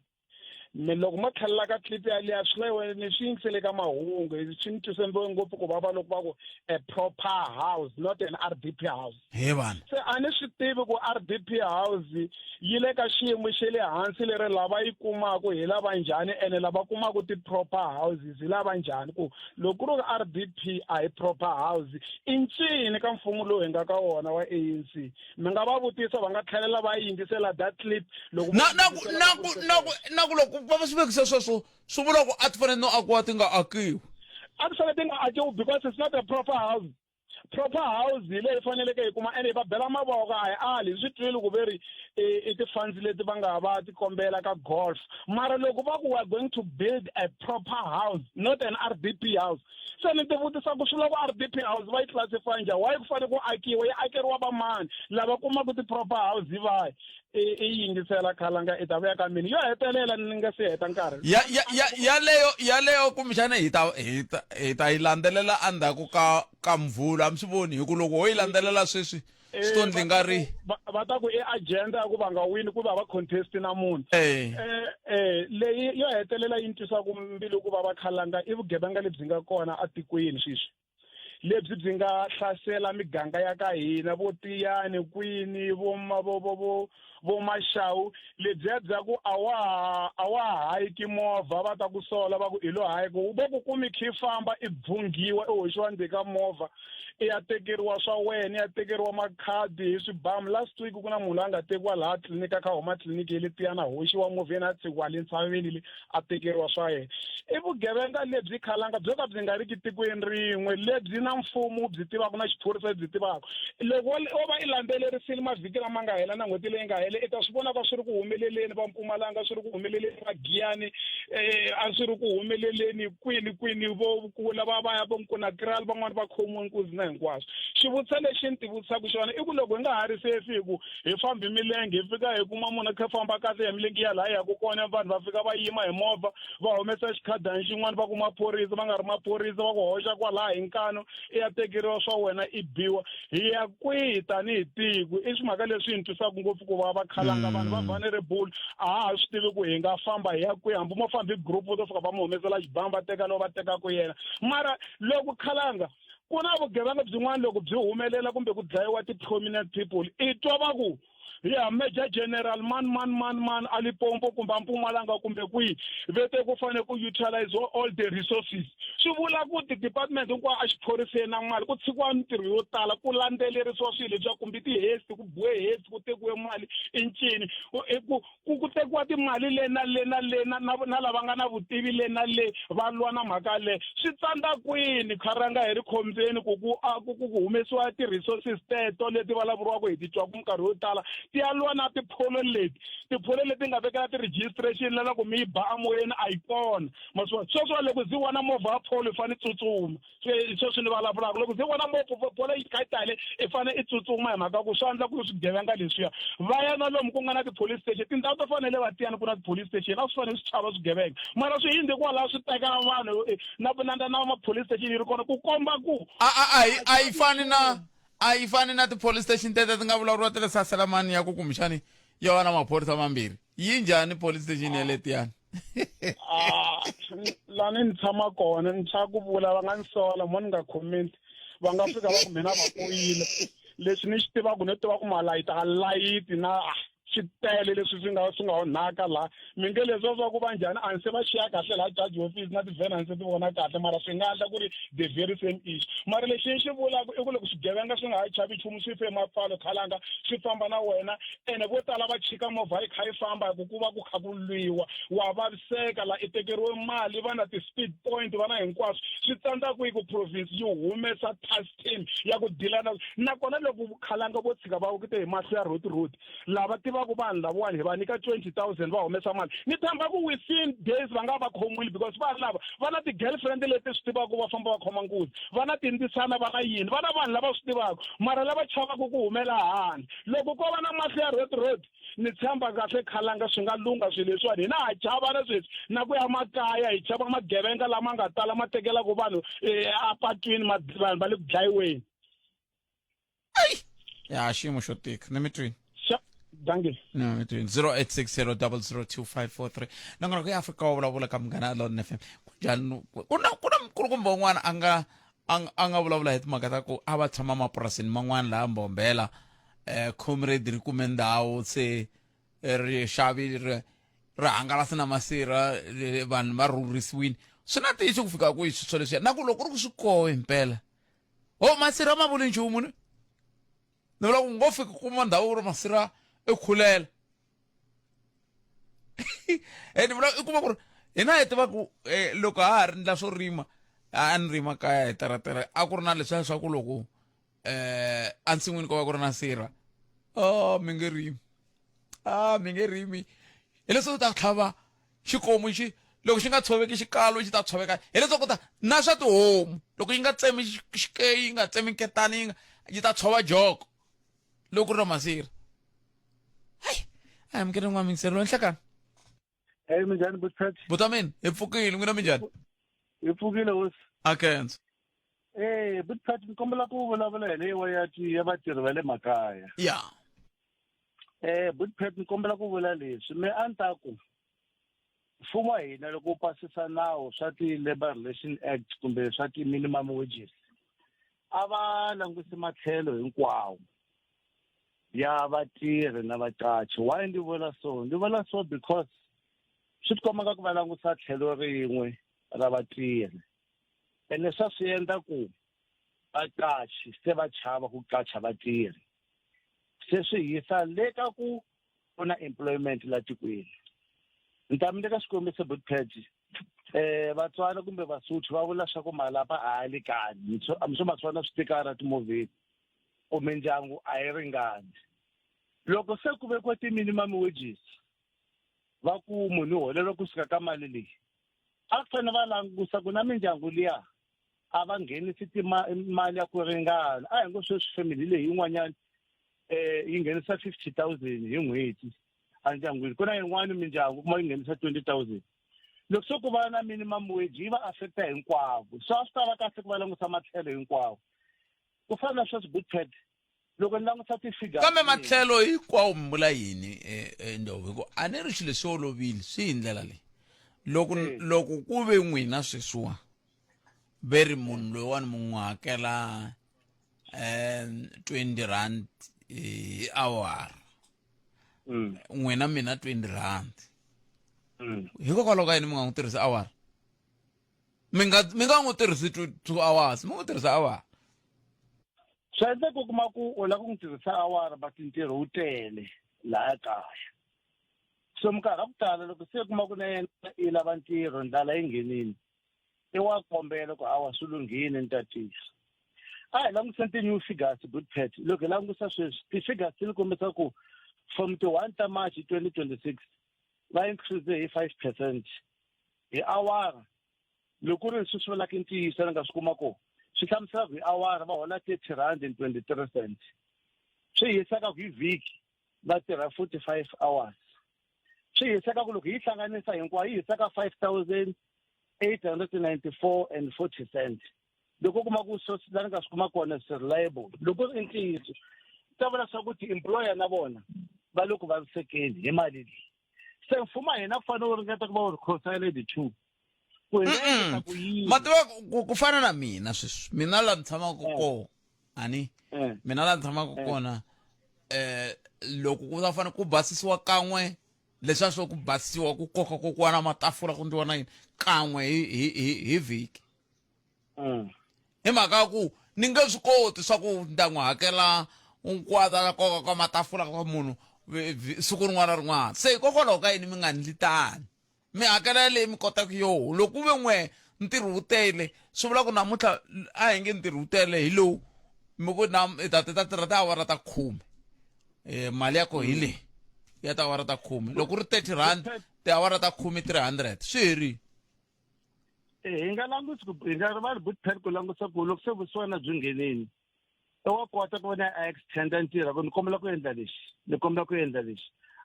F: me loko ma tlhelela ka clip yaliya swi la wena swi yingisele ka mahungu swi ni twise ngopfu ku vava loko va ku a proper house not an RDP house
A: he vana
F: se a ni swi tivi ku RDP house yi le ka xiyimo xe le hansi leri lava yi kumaka hi lava njhani ene lava kumaka ti-proper houses hi lava njhani ku loko ku ri RDP a hi proper house i ncini ka mfumo lowu hi nga ka wona wa ANC mi nga va vutisa va nga tlhelela va yingisela that clip loko
A: na ku loko va swi vekisa sweswo swi vula ku a ti fanele no akiwa ti nga akiwi
F: a ti fanele ti nga akiwi because it's not a proper house proper house leyi faneleke hi kuma ene va bela mavoko a hi ali swi twile ku veri i ti-funds leti va nga va ti kombela ka golf mara loko va ku we are going to build a proper house not an RDP house se ni ti vutisa ku swi lava RDP house va yi classify njhani wa yi ku fanele ku akiwa yi akeriwa va mani lava kumaka ti-proper house hi vahi i yingisela khalanga i ta vuya ka mina yo hetelela ni nga si heta nkarhi
A: yaleyo kumbexana hi ta yi landzelela endzhaku ka mvula mi swi voni hi ku loko ho yi landzelela sweswi swi to nga ri
F: va ta ku i agenda ya ku va nga wini ku va va contest na munhu leyi yo hetelela yi ni twisa ku mbilu ku va va khalanga i vugevenga lebyi nga kona atikweni sweswi lebyi byi nga hlasela miganga ya ka hina vo Tiyani kwini vo Mashawu lebyiya bya ku a wa hayiki movha va ta ku sola va ku i lo hayika u ve ku kumi khi famba i bvungiwa i hoxiwa ndzeni ka movha i ya tekeriwa swa wena i ya tekeriwa makhadi hi swibamu last week ku na munhu a nga tekiwa laha tliliniki a kha huma tliliniki ye le Tiyani a hoxiwa movheni a tsikiwa le ntshaveni le a tekeriwa swa yena i vugevenga lebyi khalanga byo ka byi nga ri ki tikweni rin'we lebyi na mfumo byi tivaka na xiphorisa byi tivaka loko o va i landzelerisile mavhiki lama nga hela na n'hweti leyi nga hela i ta swi vona ka swi ri ku humeleleni va Mpumalanga swi ri ku humeleleni va Giyani a swi ri ku humeleleni kwini vo kula va ya vo Nkunakirali van'wani va khomiwe nkuzi na hinkwaswo xivutiso lexi ni tivutisaka xona i ku loko hi nga ha ri safe hi ku hi fambi milenge hi fika hi kuma munhu kha famba kahle hi milenge ya laha yaku kona vanhu va fika va yima hi movha va humesa xikhadani xin'wana va ku maphorisa va nga ri maphorisa va ku hoxa kwalaha hi nkano i ya tekeriwa swa wena i biwa hi ya kwihi tanihi tiko i swimhaka leswi hi ni twisaka ngopfu ku va khalanga vanhu va vulnerable a ha swi tivi ku hi nga famba hi ya kwihi hambi mo famba hi group to fika va mu humesela xibamu va teka lowu va tekaka yena mara loko khalanga ku na vugevenga byin'wana loko byi humelela kumbe ku dlayiwa ti-prominent people i twa va ku ya Major General man Alipompo kumbe Mpumalanga kumbe kwihi vete ku fanele ku utilize all the resources swi vula ku ti-department hinkwayo a xiphoriseni na mali ku tshikiwa mitirho yo tala ku landzelerisiwa swilo leswaku kumbe ti-haste ku biwe haste ku tekiwe mali i ncini ku tekiwa timali le na lava nga na vutivi le na le va lwa na mhaka le swi tsandza kwini kharanga hi ri khombyeni ku humesiwa ti-resources teto leti vulavuriwaka hi ti twaku minkarhi yo tala ti ya lwa na tipholo leti nga vekela ti-registration la loko mi yi ba amoyeni a yi kona sweswo loko zi vona movha ya pholo i fane i tsutsuma sweswi ni vulavulaka loko zi vona pholo yi kha yi tale i fane i tsutsuma hi mhaka ku swi endla ku swigevenga leswiya va ya na lomu ku nga na ti-police station tindhawu to fanele va tiyani ku na ti-police station a swi fanele swi chava swigevenga mara swi hindzi kwalaho swi tekela vanhu na ma-police station yi ri kona ku komba ku
A: a yi fani na ti-police station tete ti nga vulavuriwa ti le Saselamani ya ku kumbexani yo va na maphorisa mambirhi yi njhani police station ya letiyani
F: lani ni tshama kona ni chava ku vula va nga ni sola mo ni nga comment va nga fika va ku mina va koyile leswi ni xi tivaka ni tiva ku malayiti na swi tele leswi swi nga onhaka laha mi nge leswiya swa ku va njhani a ni se va xiya kahle laha judge office na ti-van a ni se ti vona kahle mara swi nga endla ku ri the very same issue mara lexi ni xi vulaka i ku loko swigevenga swi nga ha chavi nchumu swi fe mapfalo khalanga swi famba na wena ene vo tala va chika movha yi kha yi famba hi ku va ku kha ku lwiwa wa vaviseka laha i tekeriwe mali va na ti-speed point va na hinkwaswo swi tsandza kwihi ku province yi humesa task team ya ku dila nakona loko khalanga vo tshika va vukite hi mahlo ya road lava tiva ku vanhu lavawani hi va nyika 20,000 va humesa mali ni tshemba ku within days va nga va khomiwile because vanhu lava va na ti-girlfriend leti swi tivaka ku va famba va khoma nkuzi va na tindzisana va na yini va na vanhu lava swi tivaka mara lava chavaka ku humela handle loko ko va na mahlo ya road ni tshemba kahle khalanga swi nga lunga swilo leswiwani hina ha chava na sweswi na ku ya makaya hi chava magevenga lama nga tala ma tekelaka vanhu apatwini vanhu va le ku dlayiweni
A: ya xiyimo xo tika ni mi twini
F: danke
A: no mi twini 0860002543 nangona ku Afrika wa vulavula ka Munghana Lonene FM kunjhani ku na mukulukumba un'wana a nga vulavula hi timhaka ta ku a va tshama mapurasini man'wana laha Mbombela comrade ri kume ndhawu se ri xavi ri hangalasa na masirha vanhu va rhurhisiwile swi na tiyisi ku fika kwihi swilo leswiya na ku loko ku ri ku swi koho himpela masirha ma vuli nchumu ni vula ku ngo fika kuma ndhawu ri masirha ekhulela ni vula i kuma ku ri hina hi tiva ku loko ha ha ri ndla swo rima a ni rima kaya hi teretere a ku ri na leswiya swa ku loko ensin'wini ko va ku ri na sirha mi nge rimi hi leswi u ta tlhava xikomu loko xi nga tshoveki xikalo xi ta tshoveka hi leswaku ta na swa tihomu loko yi nga tsemi xikeyi yi nga tsemi nketani yi ta tshova joko loko ku ri na masirha hayi mi n'wa mingiseri nhlekani
C: minjhani butpet
A: buta mina hi pfukile n'wina minjhani
C: hi pfukile hosi
A: a kenza
C: butpet ni kombela ku vulavula hi leyiwa ya vatirhi va le makaya
A: ya
C: butpet ni kombela ku vula leswi me a ni ta ku mfumo wa hina loko wu pasisa nawu swa ti-Labour Relation Act kumbe swa ti-minimum wages a va langutisi matlhelo hinkwawo ya vatirhi na vaqachi why ndi vula so because swi tikomaka ku va langutisa tlhelo rin'we ra vatirhi ene swi endla ku vaqachi se va chava ku qacha vatirhi se swi yisa le ka ku ku na employment la tikweni ni ta mi nyika xikombiso butpet Vatswana kumbe Vasotho va vula swa ku malapa a ya lekani swo matswana swi tekana timovheni ku mindyangu a yi ringani. Loko se ku vekiwa ti-minimum wages va ku munhu u holeriwa kusuka ka mali leyi, a ku fanele va langusa ku na mindyangu liya a va nghenisi mali ya ku ringana. A hi ngo sweswi family leyi yin'wanyana yi nghenisa 50,000 hi n'hweti endyangwini, ku na yin'wana mindyangu kuma yi nghenisa 20,000. Loko se ku va na minimum wage yi va affecta hinkwavo, so a swi ta va kahle ku va langusa matlhelo hinkwawo. Ku fana na sweswi Buthpet loko ni langusa ti-figures
A: kambe matlhelo hinkwawo mi vula yini Ndlovu, hikuva a ni ri xilo leswi olovile swi hi ndlela leyi. Loko ku ve n'wina sweswiwa ve ri munhu loyiwani mi n'wi hakela 20 rand hi awara, n'wina mina 20 rand, hikokwalaho ka yini mi nga n'wi tirhisi awara? mi nga n'wi tirhisi 2 hours, mi n'wi tirhisa awara.
C: swi endla ku kuma ku u lava ku n'wi tirhisa awara but ntirho wu tele laha kaya. So minkarhi ya ku tala loko se kuma ku na yena i lava ntirho ndlala yi nghenini, i wa kombela ku hawa swi lunghile ni ta tisa. A hi langutisa ti-new figures Buthpet, loko hi langusa sweswi ti-figures ti ni kombisa ku from ti-1 ta March 2026 va increase hi 5% hi awara. Loko ku ri swi vulaka ntiyiso ni nga swi kuma ku swi hlamusela ku hi awara va hola 30 rand and 23 cents. Swi hisaka ku hi vhiki va tirha 45 hours. Swi hisaka ku loko hi hlanganisa hinkwayo yi hisaka 5,894 and 40 cents. Loko kuma ku source la ni nga swi kuma kona swi reliable, loko i ntiyiso ta vula swa ku ti-employer na vona va loko vavisekeni hi mali leyi. Se mfumo wa hina ku fanele u ringeta ku va u reconcile the two.
A: Mativa ku fana na mina sweswi, mina la ni tshamaka kona ani mina la ni tshamaka kona loko ku ta fanele ku basisiwa kan'we leswiya swo ku basisiwa ku koka kokwana matafula ku ndliwa na yini kan'we hi vhiki. Hi mhaka ya ku ni nge swi koti swa ku ni ta n'wi hakela unkwata koka ka matafula ka munhu siku rin'wana na rin'wana. Se hikokwalaho ka yini mi nga ndli tani, mi hakela leyi mi kotaka yoho. Loko ku ve n'we ntirho wu tele swi vula ku namuntlha a hi nge ntirho wu tele hi lowu mi ku ta tirha tiawara ta 10, mali ya ko hi leyi ya tiawara ta 10. Loko ku ri 30 rand tiawara ta 10 300 swi herile.
C: Hi nga langusi hi nga rivali Buthpet ku langusa ku loko se vusiwana byi nghenini i wa kota ku va na a extenda ntirho ku ni kombela ku endla lexi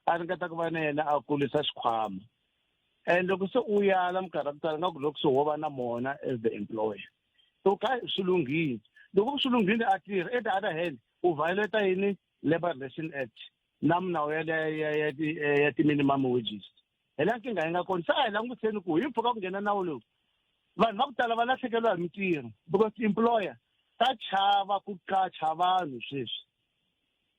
C: a ringeta ku va na yena a kulisa xikhwama. And loko se u yala minkarhi ya ku tala nga ku loko se wo va na mona as the employer so ka swi lunghile. Loko swi lunghile a tirha, at the other hand u violate yini Labour Relations Act na minawu ya ti-minimum wages. Hi la nkingha yi nga kona. Se a hi langutiseni ku hi mpfhuka ku nghena nawu lowu vanhu va ku tala va lahlekeriwa hi mintirho because employer ta chava ku qacha vanhu sweswi.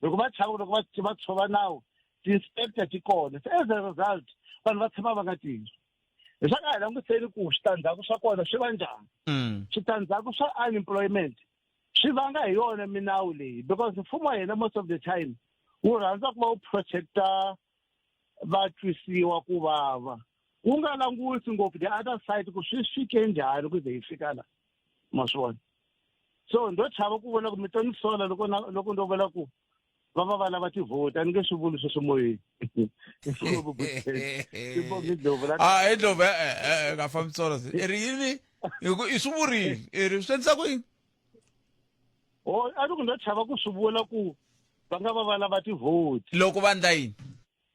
C: Loko va chava loko va tshova nawu ti-inspector ti kona, so as a result vanhu va tshama va nga tirhi. Hi swa ku a hi langutiseni ku switandzhaku swa kona swi va njhani. Switandzhaku swa unemployment swi vanga hi yona minawu leyi because mfumo wa hina most of the time wu rhandza ku va wu protecta vatwisiwa ku vava, wu nga languti ngopfu the other side ku swi fike njhani ku ze hi fika la ma swi vona. So ndo chava ku vona ku mi to ni sola loko ndo vula ku va va lava tivhoti a ni nge swi vuli sweswi moyeni.
A: Hi Ndlovu nga fambi sola i ri yini i swi vurile i ri swi endlisa ku yini?
C: A ni ku ndo chava ku swi vula ku va nga va lava tivhoti
A: loko va endla yini,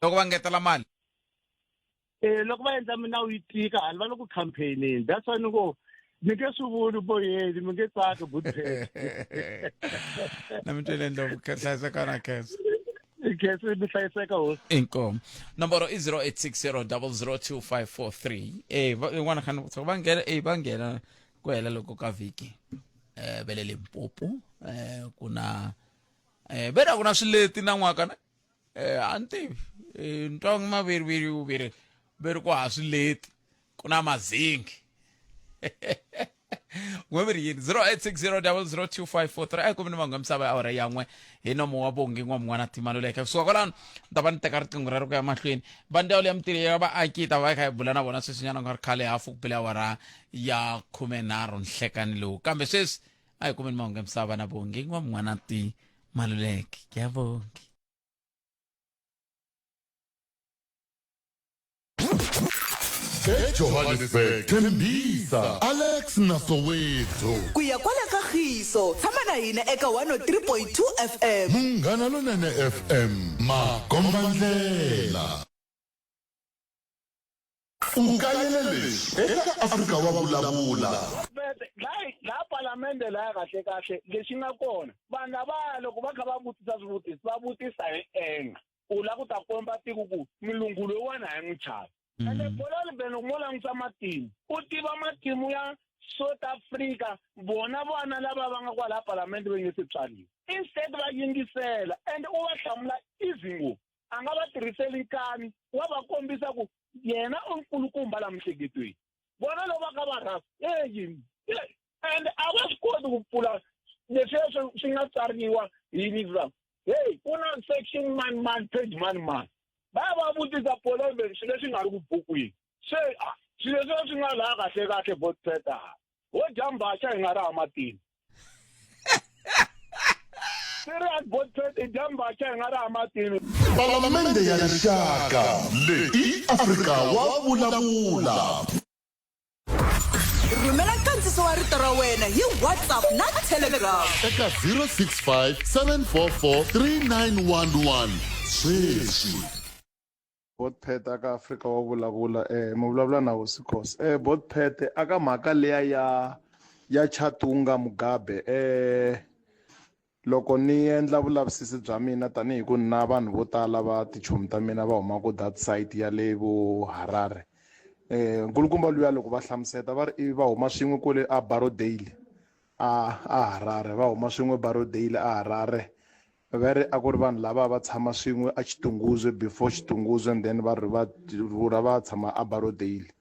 A: loko va ngetela mali.
C: Loko va endla minawu yi tika hali va le ku campaign-eni. That's why ni ngo ni nge swi vuli moyeni mi nge tsaki Buthpet.
A: Na mi twele Ndlovu, hlayiseka na khensa.
C: Khensa mi hlayiseka hosi.
A: Inkomo. Nomboro i 0860002543. N'wana khani va nghena ku hela loko ka vhiki ve le Limpopo kuna vena ku na swileti na n'waka na a ni tivi ntwangu maviri ve ri ku ha swileti ku na mazingi ngwemiri yini 0860002543 ai kumini mangu msaba awara yangwe hino mo wabongi ngwa mwana timaluleke so kolano tabani tekarti nguraro ka mahlweni bandao le amtiri ya ba akita ba kai bulana bona sesinyana ngor khale hafu pela wara ya khumenaro nhlekani lo kambe ses ai kumini mangu msaba na bongi ngwa mwana timaluleke kyabongi
G: eJohannesburg Tembisa Alex Nasoweto
H: kuya kwala kagiso tshama na hina eka 103.2 FM
G: Munghana Lonene FM Magombandlela ukayelele eka Afrika wa vulavula
B: la palamende la kahle kahle lexi nga kona vanhu lava loko va kha va vutisa swivutiso va vutisa hi enga u la ku ta komba tiko ku milungu loyiwana hi n'wi chava ende bolani bene loko mo langutisa matimu u tiva matimu ya South Africa vona vana lava va nga kwala palamende va nge se tswariwa instead va yingisela ende u va hlamula izingo a nga va tirhiseli nkani wa va kombisa ku yena u nkulukumba la mihleketweni vona loko va ka va rasa and a va swi koti ku pfula leswi swi nga tsariwa hi nizam ku na section man page man va va vutisa polombe swilo leswi nga ri ku bukwini se swilo leswi swi nga laha kahle kahle botpeta wo jambacha hi nga ri hamatini serious botpeta jambacha hi nga ri hamatini
G: Palamende ya rixaka leyi Afrika wa vulavula
H: rhumela nkandziso wa rito ra wena hi WhatsApp na Telegram
G: eka 065 744 3911 sweswi
I: Botpet aka Afrika wa vulavula mo vulavula na Hosikhosi Botpet aka mhaka leya ya Chatunga Mugabe loko ni endla vulavisisi bya mina tanihi ku na vanhu vo tala va tichomi ta mina va huma ku that site ya le vo Harare nkulukumba luya loko va hlamuseta va ri va huma swin'we kule a Barodale a Harare va huma swin'we Barodale a Harare va ri a ku ri vanhu lava va tshama swin'we a Xitunguzwe before Xitunguzwe and then va ri va tshama a Barodale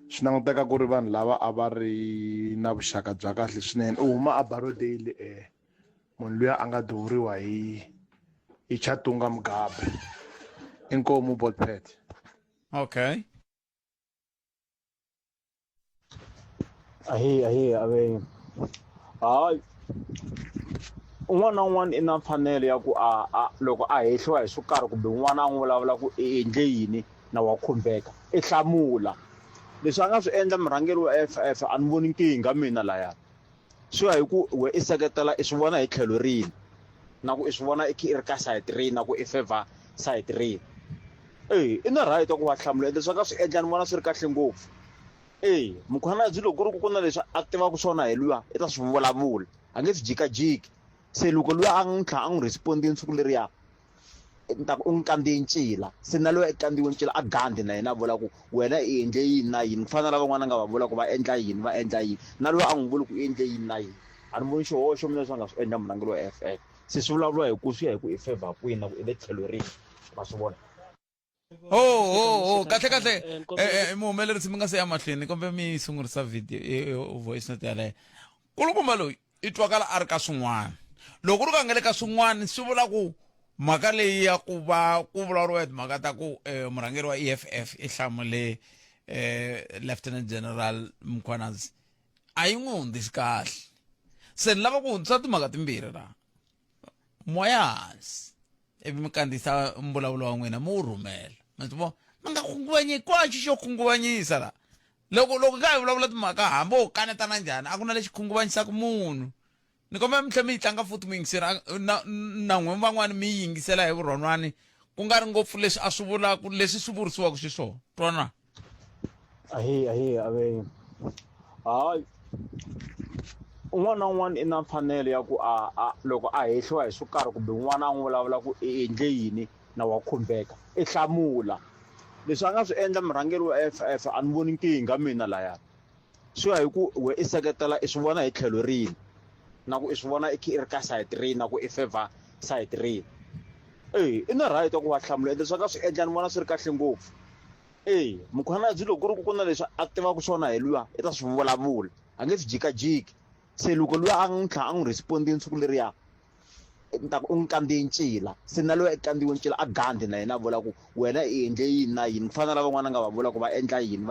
I: swi languteka ku ri vanhu lava a va ri na vuxaka bya kahle swinene u huma a Barodale munhu luya a nga duvuriwa hi Chatunga Mugabe inkomu Botpet
A: okay
C: ahe ave hayi un'wana na un'wana i na mfanelo ya ku loko a hehliwa hi swo karhi kumbe un'wana a n'wi vulavula ku i endle yini na wa khumbeka i hlamula leswi a nga swi endla murhangeri wa FF a ni voni nkingha mina laya swi ya hi ku we i seketela i swi vona hi tlhelo rini na ku i swi vona i ri ka side rini na ku i favor side rini i na right ku va hlamula ende swi nga swi endla ni vona swi ri kahle ngopfu mukhanadzi loko ku ri ku na leswi a tivaka swona hi luya i ta swi vulavula a nge swi jikajiki se loko luya a n'wi tlha a n'wi respondini siku leriya u n'wi kandziye ncila se na loyi a kandziwe ncila a gandhi na yena a vula ku wena i endle yini na yini ku fana na van'wana nga va vula ku va endla yini na loyi a n'wi vuli ku i endle yini na yini a ni voni xihoxo mina leswi a nga swi endla murhangeri wa FF se swi vulavuriwa hi ku swi ya hi ku i favor kwini na ku i le tlhelo rini ma swi vona
A: kahle muhumelerisi mi nga se ya mahlweni kombe mi sungurisa video voice note yaleyo kulukumba loyi i twakala a ri ka swin'wana loko ri ka nga le ka swin'wana swi vula ku mhaka leyi ya ku va ku vulavuriwa hi timhaka ta ku murhangeri wa EFF i hlamule Lieutenant General Mkhwanazi a yi n'wi hundzisi kahle se ni lava ku hundzisa timhaka timbirhi la moya hansi ivi mi kandziyisa mbulavulo wa n'wina mi wu rhumela mi vo mi nga khunguvanyi kwaxi xo khunguvanyisa la loko ka hi vulavula timhaka hambi wo kanetana njhani a ku na lexi khunguvanyisaka munhu ni kombela mi tlhela mi yi tlanga futhi mi yingisela na n'we van'wani mi yi yingisela hi vurhon'wani ku nga ri ngopfu leswi a swi vulaka leswi swi vurisiwaka xiswona twana
C: ave hayi un'wana na un'wana i na mfanelo ya ku loko a hehliwa hi swo karhi kumbe un'wana a n'wi vulavula ku i endle yini na wa khumbeka i hlamula leswi a nga swi endla murhangeri wa FF a ni voni nkingha mina laya swi ya hi ku we i seketela i swi vona hi tlhelo rini na ku i swi vona i ri ka side rini na ku i favor side rini i na right ku va hlamula leswi a nga swi endla ni vona swi ri kahle ngopfu mukhanadzi loko ku ri ku na leswi a tivaka swona hi luya i ta swi vulavula
J: ange jikajiki se loko loyi a n'wi respondini nsuku leriya u n'wi kandziye ncila se na loyi a kandziwe ncila a gandhi na yena a vula ku wena i endle yini na yini ku fana na van'wana nga va vula ku va endla yini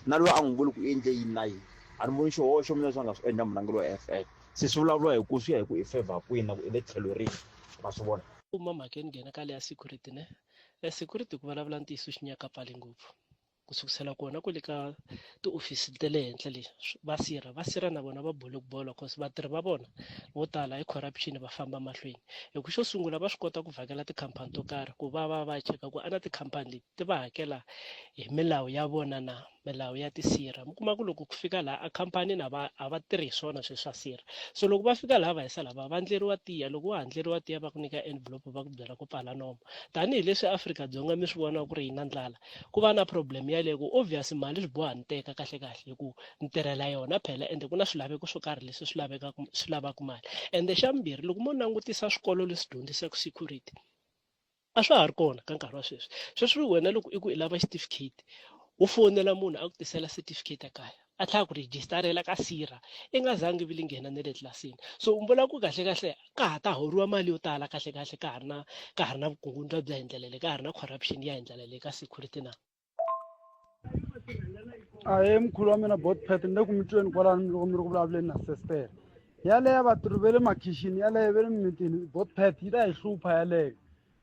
J: na loyi a n'wi vuli ku i endle yini na yini a ni voni xihoxo mina leswi a nga swi endla murhangeri wa FF se swi vulavuriwa hi ku swi ya hi ku i favor kwini na ku i le tlhelo rihi ma swi vona
K: makeni nghena ka le ya security ne security ku vulavula ntiyiso xi nyaka pfale ngopfu ku sukusela kona ku le ka tiofisi te le henhla leswi va sirha na vona va bolo ku bola cause vatirhi va vona vo tala hi corruption va famba mahlweni hi ku xo sungula va swi kota ku vhakela tikhampani to karhi ku va cheka ku ana tikhampani leti ti va hakela hi milawu ya vona na milawu ya tisirha mi kuma ku loko ku fika laha a khampani a va tirhi hi swona sweswi swa sirha so loko va fika laha va hisa lava va ndleriwa tiya loko wa handleriwa tiya va ku nyika envelope va ku byela ku pfala nomo tanihileswi Afrika-Dzonga mi swi vona ku ri hina ndlala ku va na problem yaleyo ku obvious mali swi boha ni teka kahle hi ku ni tirhela yona phela ende ku na swilaveko swo karhi leswi swi lavaka mali ende xa mbirhi loko mo langutisa swikolo leswi dyondzisaka security a swa ha ri kona ka nkarhi wa sweswi wena loko i ku i lava certificate u fonela munhu a ku tisela certificate ekaya a tlhela ku registerela ka sirha i nga zangi vili nghena na le tlilasini so u vula ku kahle ka ha ta horiwa mali yo tala kahle ka ha ri na vukungundzwa bya hindlela ka ha ri na corruption ya hindlela ka security na
F: mkhulu wa mina botpet ni le ku mi tweni kwalano loko mi ri ku vulavuleni na sister yaleyo vatirhi va le makhixini yaleyo va le mimitini botpet yi ta hi hlupha yaleyo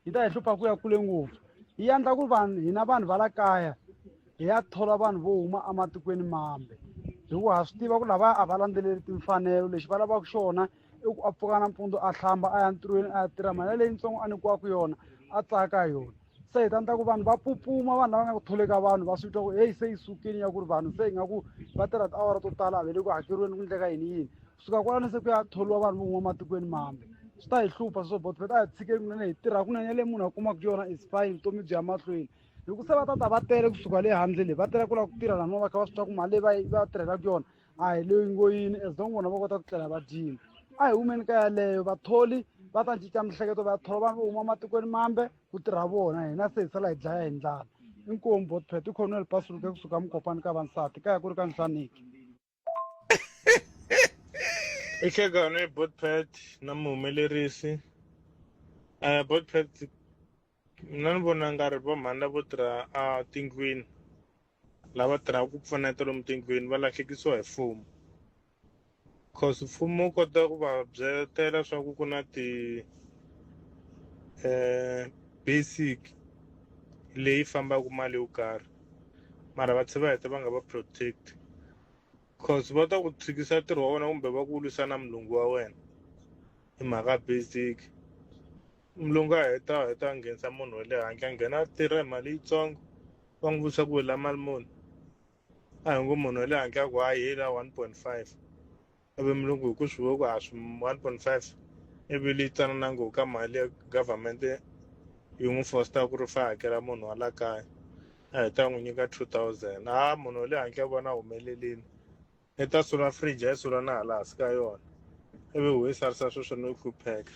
F: yi ta hi hlupha ku ya kule ngopfu yi endla ku hina vanhu va la kaya hi ya thola vanhu vo huma ematikweni mambe hi ku ha swi tiva ku lava a va landzeleri timfanelo lexi va lavaka xona i ku a pfuka nampundzu a hlamba a ya ntirhweni a ya tirha mali leyitsongo a nyikiwaka yona a tsaka hi yona se hi ta endla ku vanhu va pupuma vanhu lava nga ku tholeka vanhu va swi twa ku heyi se yi sukini ya ku ri vanhu se hi nga ku va tirha tiawara to tala a ve le ku hakeriweni ku endleka yini kusuka kwalano se ku ya tholiwa vanhu vo huma matikweni mambe swi ta hi hlupha swo botpet a hi tshikeli kunene hi tirha kunene le munhu a kumaka yona is fine vutomi byi ya mahlweni hi ku se va tata va tele kusuka le handle leyi va tela ku lava ku tirha lani va kha va swi twa ku mali leyi va tirhelaka yona a hi leyi ngoyini as long vona va kota ku tlela va dyini a hi humeni ka yaleyo vatholi va ta cinca mihleketo va ya thola vanhu vo huma matikweni mambe ku tirha vona hina se hi sala hi dlaya hi ndlala inkomu botpet i khonel pasuluke kusuka mukopani ka vansati kaya ku ri ka nhlaniki
L: Ikhegane botpet na muhumelerisi botpet mina ni vona nga ri va mhani lavo tirha a tindlwini lava tirhaka ku pfuneta lomu tindlwini va lahlekisiwa hi mfumo cause mfumo wu kota ku va byeletela swa ku na ti basic leyi fambaka mali yo karhi mara va tlhela va heta va nga va protect cause va ta ku tshikisa ntirho wa wena kumbe va ku lwisana mulungu wa wena hi mhaka basic mulungu a heta nghenisa munhu wa le handle a nghena a tirha hi mali yitsongo va n'wi vutisa ku wela mali muni a hi ngo munhu wa le handle a ku hayi hela 1.5 ivi mulungu hi ku swi vona ku a swi 1.5 ivi leyi tsanana ngopfu ka mali ya government yi n'wi fosta ku ri fa hakela munhu wa la kaya a heta n'wi nyika 2000 munhu wa le handle a vona humelelini i ta sula fridge a yi sula na hala hansi ka yona ivi hu sarisa sweswo no hlupheka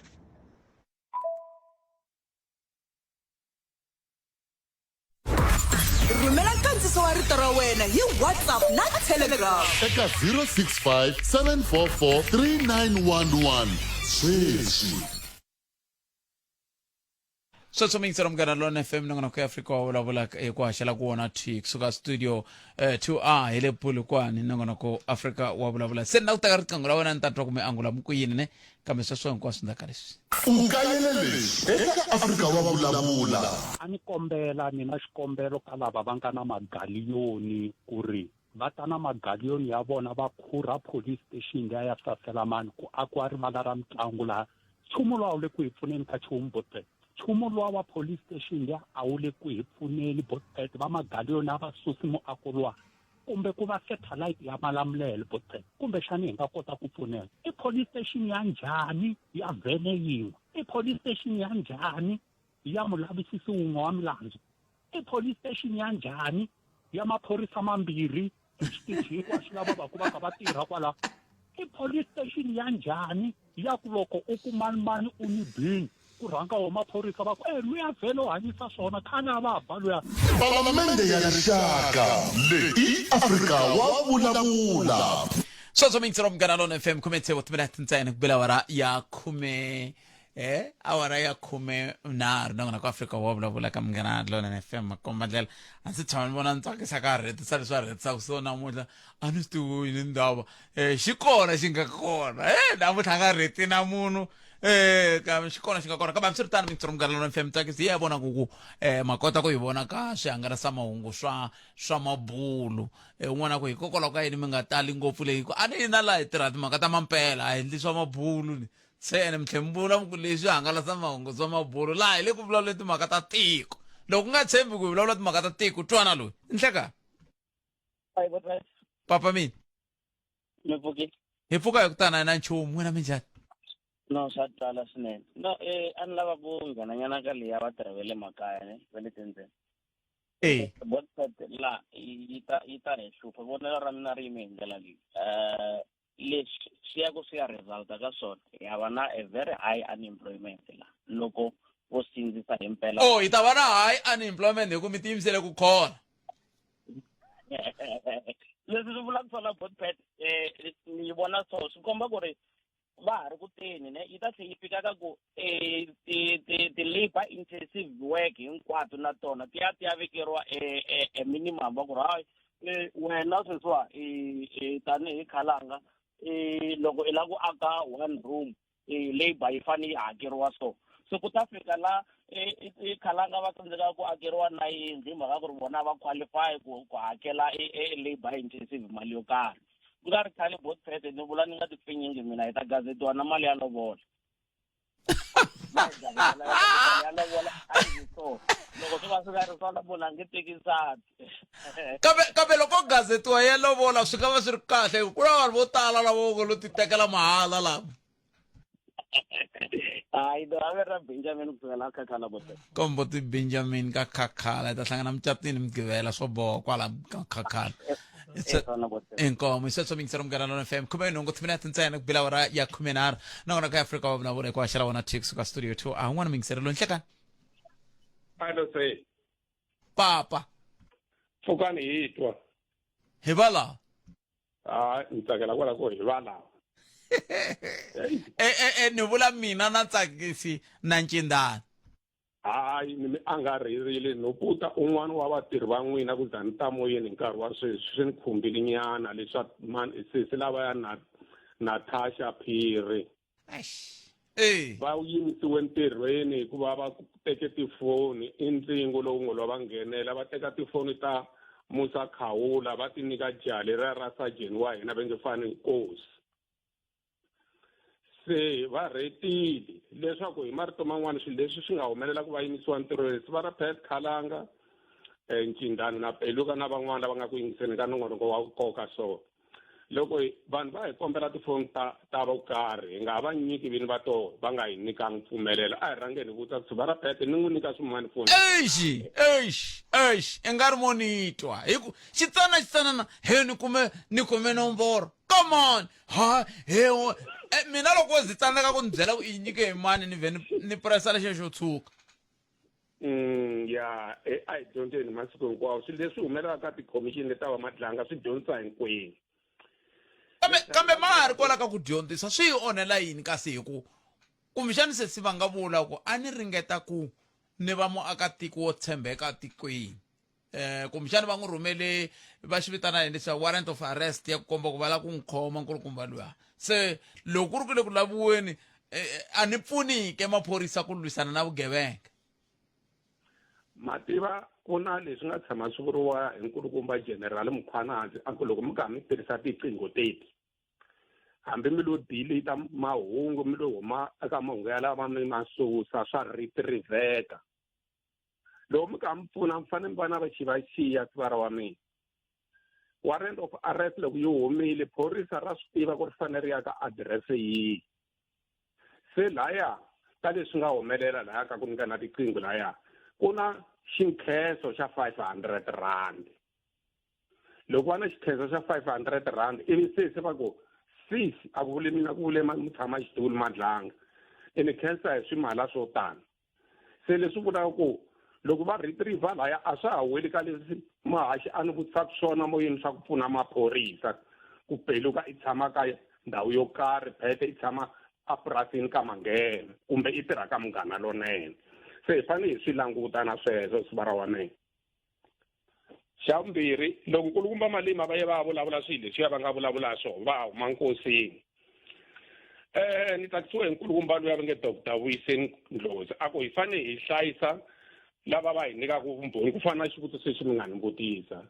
H: rhumela nkandziso wa rito ra wena hi WhatsApp na Telegram
G: eka 065 744 3911 sweswi
A: sotsomingisa mgana lona FM nongona ku Africa wa vulavula ku haxela ku wona kusuka studio 2R hi le Polokwane nongona ku Africa wa vulavula se na ku taka riqingho ra wena ni tatwa kumbe angula muku yini ne kambe sweswo hinkwaswo ndaka leswi
G: ukayelele eka Africa wa vulavula
M: a ni kombela ni na xikombelo ka lava va nga na magaliyoni ku ri va ta na magaliyoni ya vona va khura police station ya Saselamani ku akiwa rivala ra mitlangu laha nchumu lowu le ku hi pfuneni ka nchumu botpet nchumu lowa wa police station ya a wu le ku hi pfuneni botpet va magaliyoni a va susi muako luwa kumbe ku va satellite ya Malamulele botpet kumbe xani hi nga kota ku pfunela i police station ya njhani ya vhene yin'we i police station ya njhani ya mulavisisi wun'we wa milandzu i police station ya njhani ya maphorisa mambirhi xitichi hinkwaswo lava va ku va ka va tirha kwala i police station ya njhani ya ku loko u ku mani u ni bini ku rhanga wa maphorisa va ku luya vhele u hanyisa swona khale a va ba luya
G: palamende ya rixaka leyi Africa wa vulavula
A: sweswo mintsiro Munghana Lonene FM kumetse botiminete ntsena kubela awara ya khume awara ya khume nharhu na ku Afrika wa vulavula ka Munghana Lonene FM makomba ndlela a ndzi tshama ni vona ntsakisa ka rhetisa leswi va rhetisa so namuntlha a ni swi tivi ni ndhawu xi kona xi nga kona namuntlha nga rheti na munhu kambe xi kona xi nga kona kambe hambiswiritano mintsiro Munghana Lonene FM tsakisi ya vona ku makota ku yi vona ka swihangalasamahungu swa mabulu un'wana ku hikokwalaho ka yini mi nga tali ngopfu leyi a ni na laha hi tirha timhaka ta mampela a endli swa mabulu ni se ene mi tlhe mi vula ku leswi hangalasamahungu swa mabulu laha hi le ku vulavula timhaka ta tiko loko nga tshembi ku hi vulavula timhaka ta tiko twana loyi i nhleka papa mina hi pfuka hi ku tana na nchumu n'wina minjhani
N: no swa tala swinene no a ni lava ku nghenanyana ka leyi ya vatirhi va le makaya ne va le tindzeni la yi ta hi hlupha vonelo ra mina ri yime hi ndlela leyi leswi swi ya ku swi ya resulta ka swona hi va na a very high unemployment la loko vo sindzisa hi mpela
A: hi ta va na high unemployment hi ku mi tiyimisele ku khona
N: leswi swi vula ku swona botpet ni vona so swi komba ku ri va ha ri ku teni ne yi ta tlhe yi fika ka ku ti-labor intensive work hinkwato na tona ti ya vekeriwa minimum va ku ri hayi wena sweswiwa tanihi khalanga loko i lava ku aka one room labor yi fanele yi hakeriwa so ku ta fika la khalanga va tsandzeka ku akeriwa na yindlu hi mhaka ku ri vona va qualify ku hakela labor intensive mali yo karhi ku nga ri khale botpet ni vula ni nga ti pfinyingi mina hi ta gazetiwa na mali ya lovola ya lovola a yi so loko swi va swi nga ri swona munhu a nge tekisati
A: kambe loko gazetiwa ya lovola swi nga va swi ri kahle ku na vanhu vo tala lavo lo ti tekela mahala lava
N: hayi do a ve ra Benjamin kusukela khakhala botpet
A: kombo ti Benjamin ka khakhala hi ta hlangana mucatini mi givela swo boha kwala ka khakhala inkomo sweswo mingisero Munghana Lonene FM khume nhungu timinete ntsena ku bila awara ya khume nharhu na kona ka Afrika wa vulavula ku haxela wona tix ka studio 2 a n'wana mingiselelo nhlekani
O: alo se
A: papa
O: pfukani hi twa
A: hi va laha
O: ni tsakela kwala ko hi va laha
A: ni vula mina na Tsakisi na Ncindani
O: hayi ni mi angarherile no puta un'wana wa vatirhi va n'wina ku za ni ta moyeni hi nkarhi wa sweswi swi ni khumbile nyana leswa sesi lavaya na Natasha Phiri va yimisiwe ntirhweni hikuva va teke tifoni i ntlingo lowu ngo lo va nghenela va teka tifoni ta Musa Khawula va ti nyika jaha leriya ra sajeni wa hina va nge fani nkosi se va rhetile leswaku hi marito man'wana swilo leswi swi nga humelela ku va yimisiwa ntirhweni swi va ra Pet Khalanga Ncindani na Peluka na van'wana lava nga ku yingiseni ka nongonoko wa nkoka so loko vanhu va hi kombela tifoni ta vo karhi hi nga va nyiki vini va toho va nga hi nyikanga mpfumelelo a hi rhangeni hi vutisa ku va ra Pet ni n'wi nyika swin'wana foni
A: i nga ri monitwa hi ku xitsanana he ni kume nomboro come on mina loko zi tsandzeka ku ni byela ku i nyike hi mani ni vheni ni pressa lexi xo tshuka
O: ya a hi dyondzeni masiku hinkwawo swilo leswi humelelaka ka tikhomixini leta va madlanga swi dyondzisa hinkwenu
A: kambe ma ha ri kwala ka ku dyondzisa swi hi onhela yini kasi hi ku kumbexani se si va nga vula ku a ni ringeta ku ni va muakatiko wo tshembeka tikweni kumbexani va n'wi rhumele va xi vitana hi leswa warrant of arrest ya ku komba ku va la ku n'wi khoma nkulukumba luya se loko ku ri ku le ku laviweni a ni pfunike maphorisa ku lwisana na vugevenga
O: mativa ku na leswi nga tshama swi vuriwa hi nkulukumba general Mukhwanandzi a ku loko mi kha mi tirhisa tiqingho teti hambi mi lo delete mahungu mi lo huma eka mahungu ya lava mi ma susa swa retrieveka loko mi kha mi pfuna mi fanele mi va na vaxivaxiya sivara wa mina warrant of arrest loko yi humile phorisa ra swi tiva ku ri fanele ri ya ka adirese yihi se laya ka leswi nga humelela laya ka ku nyikana tiqingho laya ku na xinkhenso xa 500 rand loko va na xinkhenso xa 500 rand ivi se va ku sis a ku vuli mina ku vule mutshama xitulu Madlanga ni khensa hi swimala swo tani se leswi vulaka ku loko va retriever laya a swa ha weli ka leswi mahaxi a ni vutisaka swona moyeni swa ku pfuna maphorisa ku peluka i tshama ka ndhawu yo karhi phete i tshama apurasini ka manghena kumbe i tirha ka munghana lonene se hi fanele hi swi languta na sweswo swi va ra wa mina xa vumbirhi loko nkulukumba malima va ye va vulavula swilo leswiya va nga vulavula swona va huma nkosini ni tsakisiwe hi nkulukumba luya va nge Dr. Vuyiseni Ndlozi a ku hi fanele hi hlayisa lava va hi nyikaka vumbhoni ku fana na xivutiso lexi mi nga ni vutisa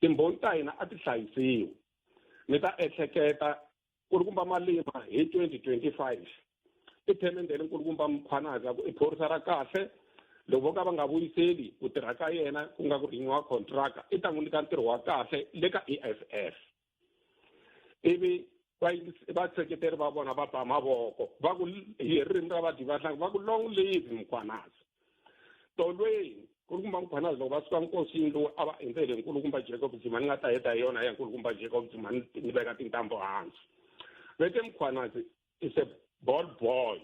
O: timbhoni ta hina a ti hlayisiwi ni ta ehleketa nkulukumba malima hi 2025 i themendele nkulukumba Mkhwanazi ku i phorisa ra kahle loko ka va nga vuyiseli ku tirha ka yena ku nga ku rinyiwa contract i ta n'wi nyika ntirho wa kahle le ka EFF ivi vaseketeri va vona va ba mavoko va ku hi ririmi ra vadivahlangi va ku long live Mkhwanazi tolweni nkulukumba Mkhwanazi loko va suka nkosini lowu a va endzele nkulukumba Jacob Zuma ni nga ta heta hi yona ya nkulukumba Jacob Zuma ni veka tintambu hansi veke Mkhwanazi is a ball boy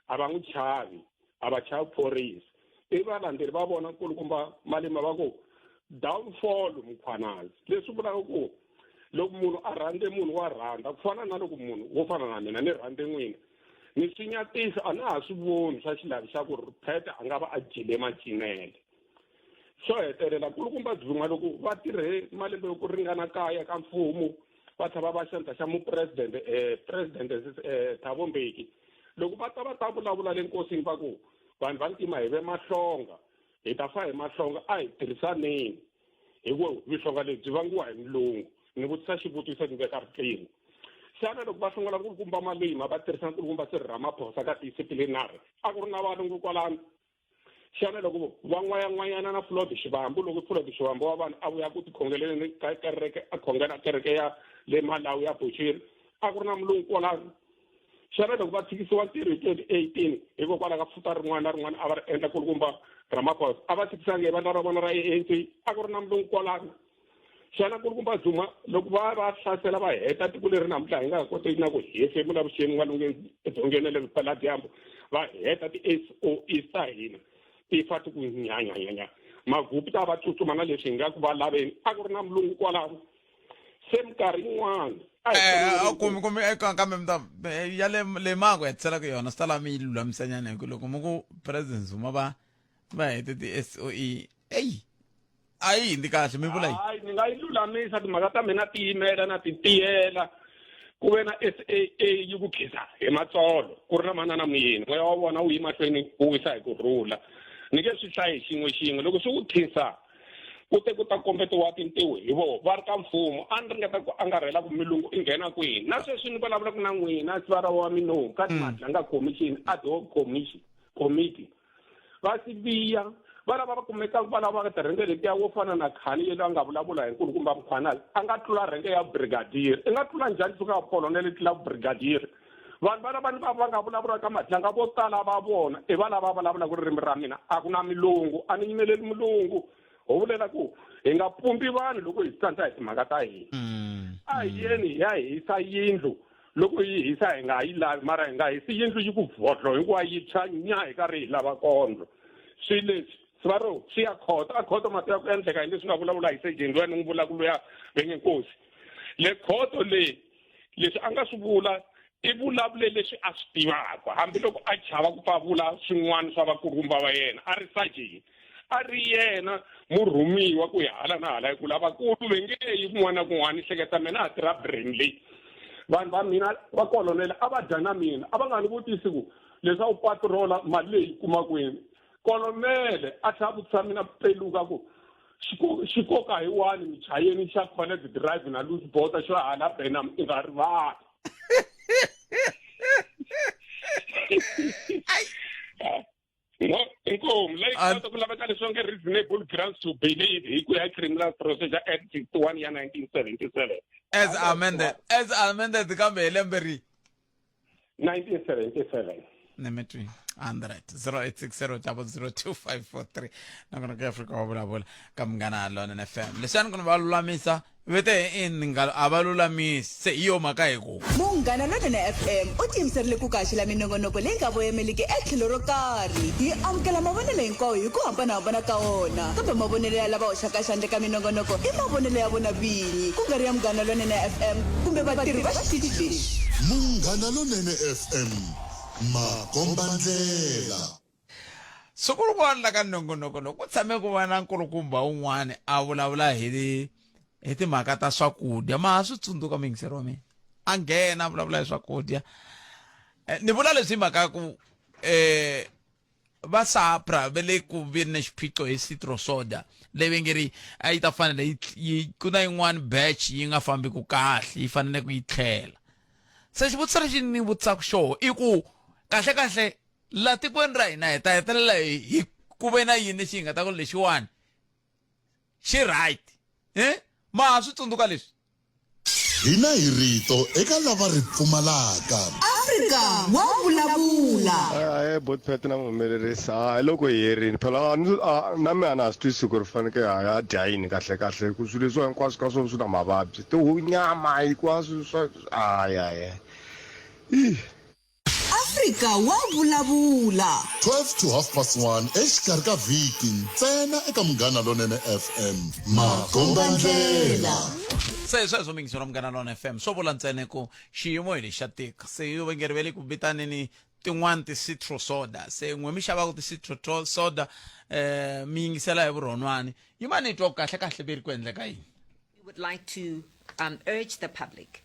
O: a va n'wi chavi a va chavi phorisa ivi valandzeleri va vona nkulukumba malima va ku downfall Mkhwanazi leswi vulaka ku loko munhu a rhandze munhu wa rhandza ku fana na loko munhu wo fana na mina ni rhandze n'wina ni swinyatisa a na ha swi voni swa xilavi xa ku phete a nga va a jile macinele xo hetelela nkulukumba Zuma loko va tirhe malembe yo ku ringana kaya ka mfumo va tlhava va xandla xa mupresidente Thabo Mbeki loko va ta vulavula le nkosini va ku vanhu va ntima hi ve mahlonga hi ta fa hi mahlonga a hi tirhisaneni hikuva vihlonga lebyi vangiwa hi milungu ni vutisa xivutiso ni veka riqingho xana loko va sungula nkulukumba malima va tirhisa nkulukumba Cyril Ramaphosa ka disciplinary a ku ri na valungu kwalano xana loko van'wanyana na Floyd Shivambu loko Floyd Shivambu wa vanhu a vuya ku tikhongeleni ka kereke a khongela kereke ya le Malawi ya Bushiri a ku ri na mulungu kwalano xana loko va tshikisiwa ntirho hi 2018 hikokwalaho ka futa rin'wana na rin'wana a va ri endla nkulukumba Ramaphosa a va tshikisanga hi vana ra vona ra ANC a ku ri na mulungu kwalano xana nkulukumba Zuma loko va hlasela va heta tiko leri namuntlha hi nga ha koteki na ku hefemula vuxeni n'walungeni edzongeni le vupeladyambu va heta ti-SOE ta hina ti fa ti ku nyanyanyanya magrupu ta va tsutsuma na leswi hi nga ku va laveni a ku ri na mulungu kwalano se minkarhi yin'wana
A: kumbe kambe ya le mango ya tselaka yona swi ta lava mi yi lulamisanyana hi ku loko mo ku president Zuma va hete ti-SOE a yi hindi kahle mi vula
O: hayi ni nga yi lulamisa timhaka ta mina ti yimela na ti tiyela ku ve na SAA yi ku khiza hi matsolo ku ri na manana muyini moya wa vona wu yi mahlweni wu wisa hi kurhula ni nge swi hlayi xin'we loko swi wu khisa ku te ku ta kombetiwa tintiho hi vona va ri ka mfumo a ni ringeta ku angarhela ku milungu i nghena kwini na sweswi ni vulavulaka na n'wina swi va ra wa minungu ka timatlanga commission ad hoc committee va siviya va lava va kumekaka va lavaka tirhenge letiya wo fana na khani yelo a nga vulavula hi nkulukumba Mkhwanazi a nga tlula rhenge ya brigadier i nga tlula njhani suka ya kolonele tlula brigadier vanhu va lava va nga vulavula ka matlanga vo tala va vona i va lava vulavula ku ririmi ra mina a ku na milungu a ni yimeleli milungu ho vulela ku hi nga pumbi vanhu loko hi tsandza hi timhaka ta hina a hi yeni hi ya hisa yindlu loko yi hisa hi nga yi lavi mara hi nga hisi yindlu yi ku vhodlo hinkwayo yi tshwa nya hi karhi hi lava kondlo swi leswi swi va ro swi ya khoto a khoto mati ya ku endleka hi leswi nga vulavula hi sejeni loyi ni n'wi vulaka luya venge nkosi le khoto leswi a nga swi vula i vulavule leswi a swi tivaka hambiloko a chava ku pavula swin'wana swa vakulukumba va yena a ri sajeni a ri yena murhumiwa ku hi hala na hala hi ku lavakulu ve nge yi kun'wana na kun'wana i hleketa mina a tirha brain leyi vanhu va mina va kolonela a va dya na mina a va nga ni vutisi ku leswi a wu patrola mali leyi kuma kwini kolonele a tlhela vutisa mina peluka ku xikoka hi wani michayeni xa connect drive na loose border xo hala Benham i nga rivali no inkomu leyi kota ku laveka leswi va nge reasonable grounds to believe hi ku ya Criminal Procedure Act 61 ya 1977
A: as amended kambe hi lembe ri
O: 1977
A: nemetwi 100 0860002543 nakona ka Afrika wa vulavula ka Munghana Lonene FM leswi a ni ku va lulamisa vete iningalo abalulamisi iyo maka ego
H: Munghana Lonene FM u tiyimiserile ku kaxila minongonoko leyi nga voyameliki etlhelo ro karhi yi amukela mavonelo hinkwawo hi ku hambanahambana ka wona kambe mavonelo ya lava hoxaka xandla ka minongonoko i mavonelo ya vona vinyi ku nga ri ya Munghana Lonene FM kumbe vatirhi va xitichi lexi.
G: Munghana Lonene FM makombandlela.
A: Sukuru la ka nongonoko loko tshame ku va na nkulukumba un'wana a vulavula hi timhaka ta swakudya ma swi tsundzuka mingisero wa mina a nghena a vulavula hi swakudya ni vula leswi hi mhaka ku va SAPRA va le ku veni na xiphiqo hi citrus soda leyi nge ri a yi ta fanele yi ku na yin'wana batch yi nga fambi ku kahle yi fanele ku yi tlhela se xivutiso lexi ni vutisaka xona i ku kahle la tikweni ra hina hi ta hetelela hi ku ve na yini lexi hi nga ta ku lexiwani xi right ma swi tsundzuka leswi
G: hina hi rito eka lava ri pfumalaka.
H: Afrika wa vulavula
P: botpet na muhumelerisa loko hi herini phela na mina na swi twisisi ku ri faneke ha dya yini kahle ku swilo leswi hinkwaswo ka swona swi na mavabyi nyama hinkwaswo swa
H: Afrika wa vulavula
G: 12 to 1:30 exikarhi ka vhiki ntsena eka Munghana Lonene FM makombandlela.
A: Sweswo mingisero Munghana Lonene FM swo vula ntsena ku xiyimo hi lexa tika se yo vengeri ve le ku vitaneni tin'wana ti-citrus soda se n'we mi xavaka ti-citrus soda mi yingisela hi vurhonwani yi ma ni twa kahle ve ri ku endleka yini.
Q: We would like to urge the public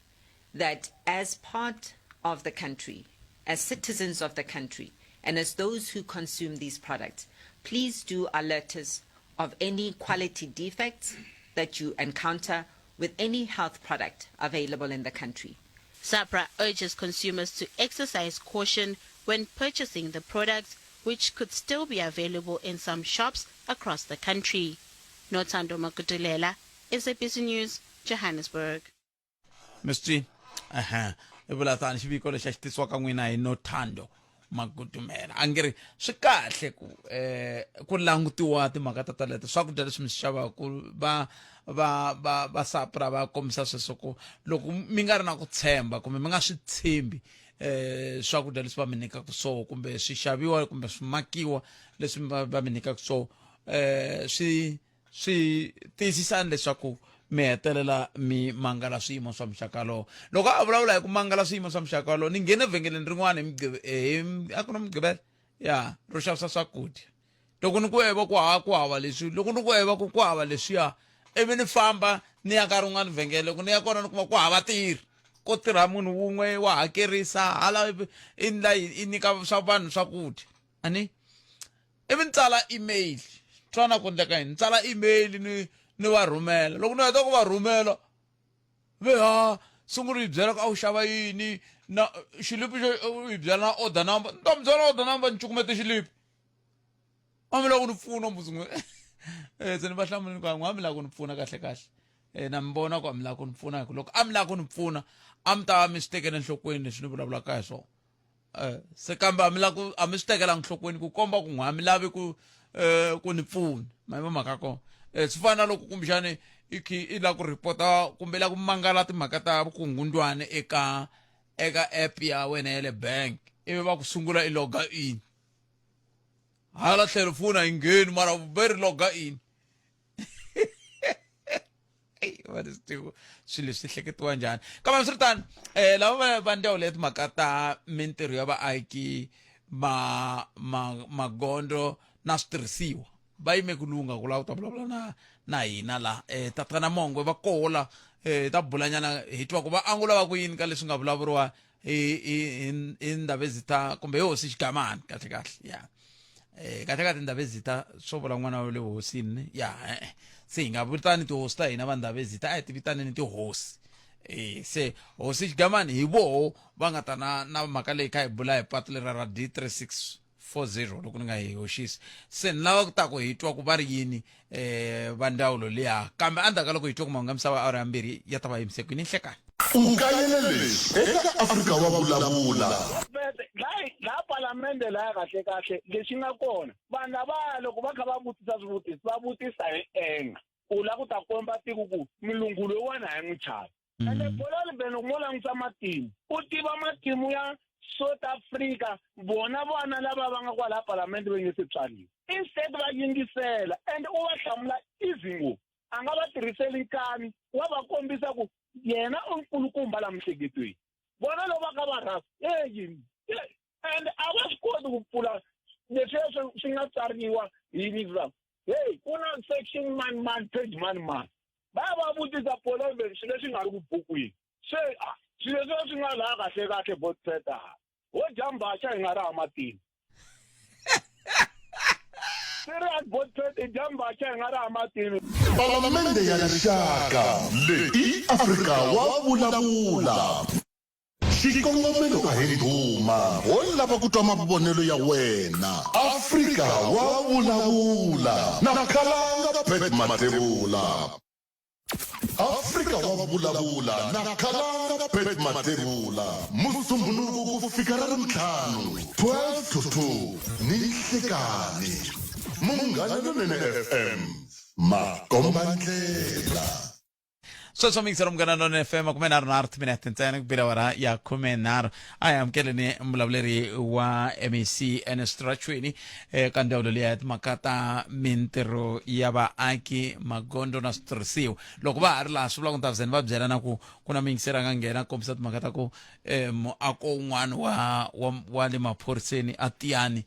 Q: that as part of the country, as citizens of the country, and as those who consume these products, please do alert us of any quality defects that you encounter with any health product available in the country.
R: SAPRA urges consumers to exercise caution when purchasing the products, which could still be available in some shops across the country. Nothando Makutulela, SABC News, Johannesburg.
A: Mr. Evula tani xiviko lexi xi tisiwa ka n'wina hi Nothando Makutumela a nge ri swi kahle ku langutiwa timhaka ta taleta swakudya leswi mi swi xavaka va SAPRA va kombisa sweswo ku loko mi nga ri na ku tshemba kumbe mi nga swi tshembi swakudya leswi va mi nyikaka swona kumbe swi xaviwa kumbe swi makiwa leswi va mi nyikaka swona swi tiyisisani leswaku mi hetelela mi mangala swiyimo swa muxaka lowo loko a vulavula hi ku mangala swiyimo swa muxaka lowo ni nghene evhengeleni rin'wana a ku na mugqivela ya ro xavisa swakudya loko ni ku eva ku hava leswi loko ni ku eva ku hava leswiya ivi ni famba ni ya ka rin'wana vhengele loko ni ya kona ni kuma ku hava tirhi ko tirha munhu wun'we wa hakerisa hala i nyika swa vanhu swakudya ani ivi ni tsala email twana ku endleka yini ni tsala email ni va rhumela loko ni heta ku va rhumela ve sungula yi byela ku a wu xava yini na xilipi xo yi byela na order number ni ta mi byela order number ni cukumete xilipi a mi lava ku ni pfuna muzungu se ni va hlamula ni ku a mi lava ku ni pfuna kahle na mi vona ku a mi lava ku ni pfuna hi ku loko a mi lava ku ni pfuna a mi ta mi swi tekela enhlokweni leswi ni vulavulaka hi swona se kambe a mi swi tekelanga enhlokweni ku komba ku n'we a mi lavi ku ni pfuna ma yi mhaka kona swi fana loko kumbexani i la ku ripota kumbe la ku mangala timhaka ta vukungundzwana eka app ya wena ya le bank ivi va ku sungula i loga in hala thelefoni a yi ngheni mara veri loga in swilo leswi hleketiwa njhani kambe swi ri tani lava va ndyangu leya timhaka ta mintirho ya vaaki magondo na switirhisiwa va yime ku lunga ku lava ku ta vulavula na hina la tatana Mongwe va kola ta bulanyana hi twa ku va angula va ku yini ka leswi nga vulavuriwa hi Ndabezitha kumbe hosi Xigamani kahle ya kahle Ndabezitha swo vula n'wana wa le hosini ya se hi nga vitani tihosi ta hina va Ndabezitha a hi ti vitaneni tihosi se hosi Xigamani hi voho va nga ta na mhaka leyi kha hi bula hi patu lera ra D3640 loko ni nga hi hoxisi se ni lava ku ta ku hi twa ku va ri yini va ndawulo liya kambe endzhaku ka loko hi twa ku mahungu ya misava awara yambirhi ya ta va yimise kwini nhlekani
G: ungayelele eka Afrika wa vulavula
B: la palamende la kahle leswi nga kona vanhu lava loko va kha va vutisa swivutiso va vutisa hi enga u la ku ta komba tiko ku milungu loyiwani a yi n'wi chavi ende bolo libeni loko mo langutisa matimu u tiva matimu ya South Africa vona vana lava va nga kwala palamende va nge se tswariwa instead va yingisela and u va hlamula easy ngopfu a nga va tirhiseli nkani wa va kombisa ku yena u nkulukumba la mihleketweni vona loko va ka va rasa and a va swi koti ku pfula leswi swi nga tsariwa hi visa hey ku na section man page man va vutisa polo swilo leswi nga ri ku bukwini se swilo leswi swi nga laha kahle botseta wo jambacha hi nga ri hamatini serious botseta i jambacha hi nga ri hamatini
G: Palamende ya rixaka leyi Afrika wa vulavula xikongomelo a hi ndhuma wo lava ku twa mavonelo ya wena Afrika wa vulavula na Khalanga Pet Matebula Afrika wa vulavula na Khalanga Pet Matebula Musumbhunuku ku fika ra rimtlhanu 12 to 2 ni nhlekani Munghana Lonene FM Makombandlela
A: sweswo mixer Munghana Lonene FM 13 minute ntsena ku bira wara ya 13 aya amkeleni mbulavuleri wa MEC Ernest Rachweni ka ndhawu leyi ya makata mintirho ya vaaki magondo na switirhisiwa loko va ha ri laha swi vula ku Ntavuzeni va byelana ku na mixer a nga nghena kombisa timhaka ta ku muako un'wana wa le maphoriseni a Tiyani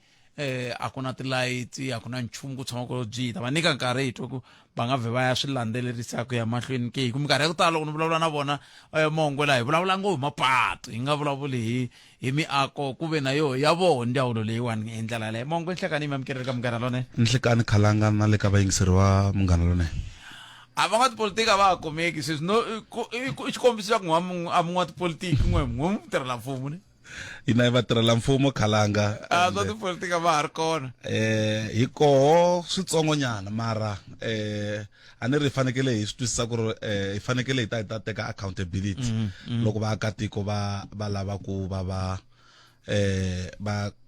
A: a ku na tilayiti a ku na nchumu ku tshama ku jita va nyika nkarhi hi twa ku va nga vhe va ya swi landzelerisa ku ya mahlweni ke ku minkarhi ya ku tala loko ni vulavula na vona mongo laha hi vulavula ngopfu mapatu hi nga vulavuli hi miako ku ve na yo ya vona ndzawulo leyiwani hi ndlela leyo mongo nhlekani mi amukeleli ka Munghana Lonene
S: nhlekani Khalanga na le ka vayingiseri va Munghana Lonene
A: a va n'watipolitiki a va ha kumeki sweswi no i xikombiso xa ku a n'watipolitiki n'we mutirhela mfumo ne
S: hina hi vatirhela mfumo Khalanga
A: a swa tipolitiki a va ha ri kona
S: hi koho switsongonyana mara a ni ri hi fanekele hi swi twisisa ku ri hi fanekele hi ta teka accountability loko vaakatiko va lava ku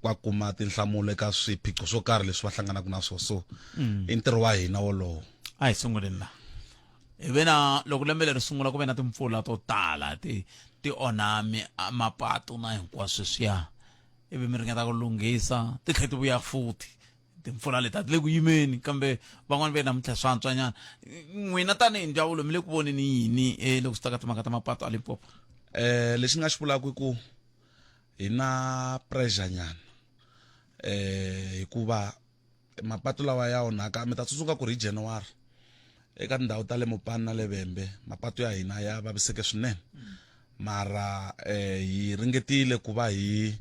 S: va kuma tinhlamulo eka swiphiqo swo karhi leswi va hlanganaka na swona so i ntirho wa hina wolowo
A: a hi sunguleni laha hi ve na loko lembe leri sungula ku ve na timpfula to tala ti onha mapatu na hinkwaswo sweswiya ivi mi ringeta ku lunghisa ti tlhe ti vuya futhi timpfula leti a ti le ku yimeni kambe van'wani ve namuntlha swantswanyana n'wina tanihi ndzawulo mi le ku voneni yini loko swi ta ka timhaka ta mapatu a Limpopo
S: lexi nga xi vulaka i ku hi na pressure nyana hikuva mapatu lawa ya onhaka mi ta tsundzuka ku ri hi January eka tindhawu ta le Mopani na le Vhembe mapatu ya hina ya vaviseke swinene mara hi ringetile ku va hi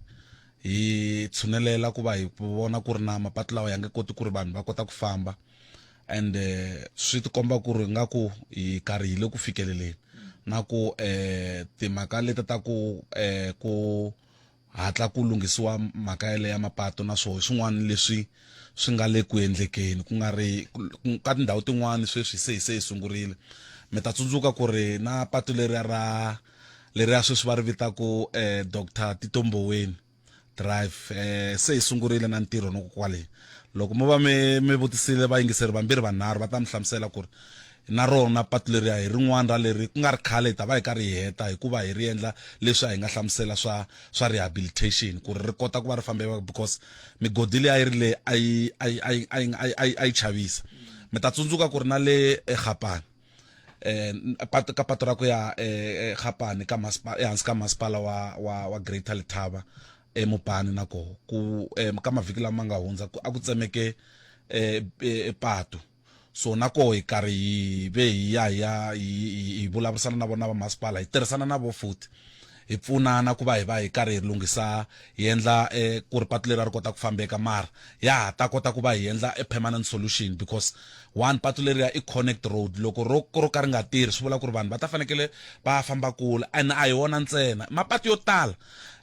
S: tshunelela ku va hi vona ku ri na mapatu lawa ya nge koti ku ri vanhu va kota ku famba and swi tikomba ku ri nga ku hi karhi hi le ku fikeleleni na ku timhaka leti ta ku hatla ku lunghisiwa mhaka yale ya mapatu na swona swin'wana leswi swi nga le ku endlekeni ku nga ri ka tindhawu tin'wana sweswi se hi sungurile mi ta tsundzuka ku ri na patu leriya sweswi va ri vitaku Dr. Tito Mboweni drive se hi sungurile na ntirho no kwale loko mo va mi vutisile vayingiseri vambirhi vanharhu va ta mi hlamusela ku ri na rona patu leriya hi rin'wana ra leri ku nga ri khale hi ta va hi karhi hi heta hikuva hi ri endla leswi a hi nga hlamusela swa rehabilitation ku ri kota ku va ri fambeka because migodi leyi a yi ri le a yi chavisa mi ta tsundzuka ku ri na le eGapane ka patu ra ku ya eGapane ehansi ka masipala wa Greater Letaba eMopani na koho ku ka mavhiki lama nga hundza a ku tsemeke patu so nako hi karhi hi ve hi vulavurisana na vona va masipala hi tirhisana na vo futhi hi pfunana ku va hi karhi hi lunghisa hi endla ku ri patu leri ri kota ku fambeka mara ya ta kota ku va hi endla a permanent solution because one patu leriya i connect road loko ro ka ri nga tirhi swi vula ku ri vanhu va ta fanekele va famba kule and a hi wona ntsena mapatu yo tala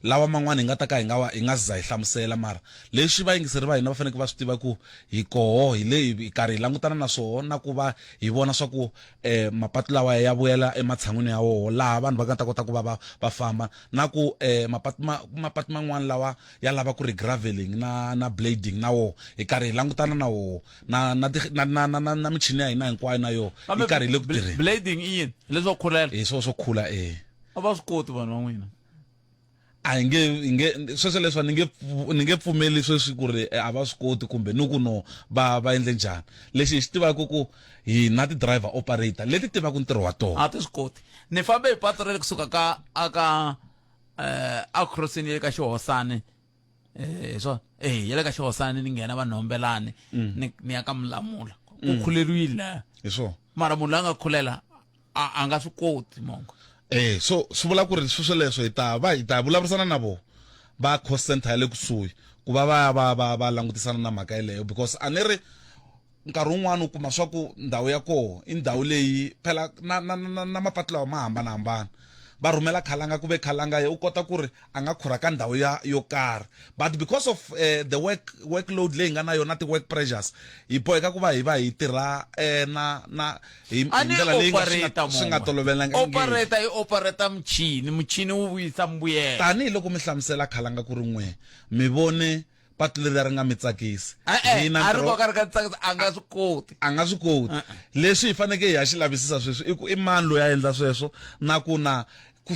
S: lawa man'wana hi nga ta ka hi nga za hi hlamusela mara leswi vayingiseri va hina va fanekele va swi tiva ku hi koho hi le hi karhi hi langutana na swona na ku va hi vona swa ku mapatu lawa ya vuyela ematshan'wini ya woho laha vanhu va nga ta kota ku va famba hambanahambana na ku mapatu man'wana lawa ya lava ku ri graveling na blading na wo hi karhi hi langutana na wo na michini ya hina hinkwayo na yo hi karhi hi le ku tirheni.
A: Blading i yini leswo khulela
S: swo khula
A: a va swi koti vanhu van'wina
S: a sweswo leswi ni nge pfumeli sweswi ku ri a va swi koti kumbe ni ku no va endle njhani. Lexi hi xi tivaka ku hi na ti-driver operator leti tivaka ntirho wa tona
A: a ti swi koti. Ni fambe hi patu rale kusuka aka a crossing ya le ka Xihosani swona ya le ka Xihosani ni nghena va Nhombelani ni ya ka Mulamula ku khuleriwile
S: hi swona
A: mara munhu la nga khulela a nga swi koti mongo.
S: So swi vula ku ri sweswo leswo hi ta vulavurisana na vo va cost center ya le kusuhi ku va va langutisana na mhaka yeleyo because a ni ri nkarhi wun'wana u kuma swa ku ndhawu ya koho i ndhawu leyi phela na mapatu lawa ma hambanahambana va rhumela khalanga ku ve khalanga u kota ku ri a nga khura ka ndhawu yo karhi but because of the workload leyi nga na yona ti-work pressures hi boheka ku va hi tirha hi ndlela leyi swi nga tolovelanga
A: operator i operata muchini wu vuyisa mbuyelo
S: tanihiloko mi hlamusela khalanga ku ri n'we mi vone patu leri ri nga mi tsakisi
A: a ri koka ri ka tsakisa a nga swi koti
S: leswi hi faneke hi ya xi lavisisa sweswi i mani loyi a endla sweswo na ku na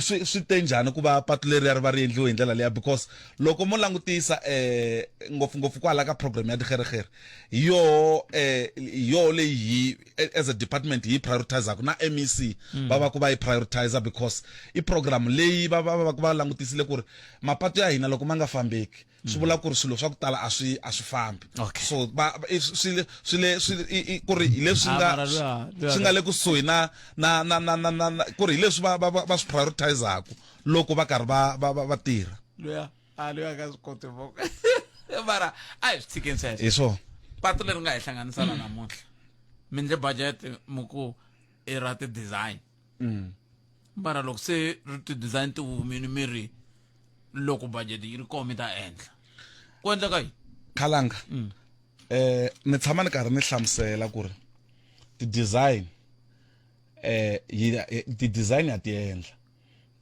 S: swi te njhani ku va patu leri ri va ri endliwe hi ndlela leya because loko mo langutisa ngopfungopfu kwala ka program ya tikherekhere hi yo leyi hi as a department hi prioritizaka na MEC va va ku va yi prioritizer because i program leyi va langutisile ku ri mapatu ya hina loko ma nga fambeki swi vula ku ri swilo swa ku tala a swi fambi so ku ri hi leswi swi nga le kusuhi na ku ri hi leswi va swi prioritizaka loko va karhi va tirha
A: loya ka swi koti mara a hi swi tshikeni sweswo
S: hi swona
A: patu leri nga hi hlanganisana namuntlha mi ndle budget muku i ra ti-design mara loko se ti-design ti humini mi ri loko budget yi ri koho mi ta endla ku endleka yini
S: khalanga ni tshama ni karhi ni hlamusela ku ri ti-design ya ti endla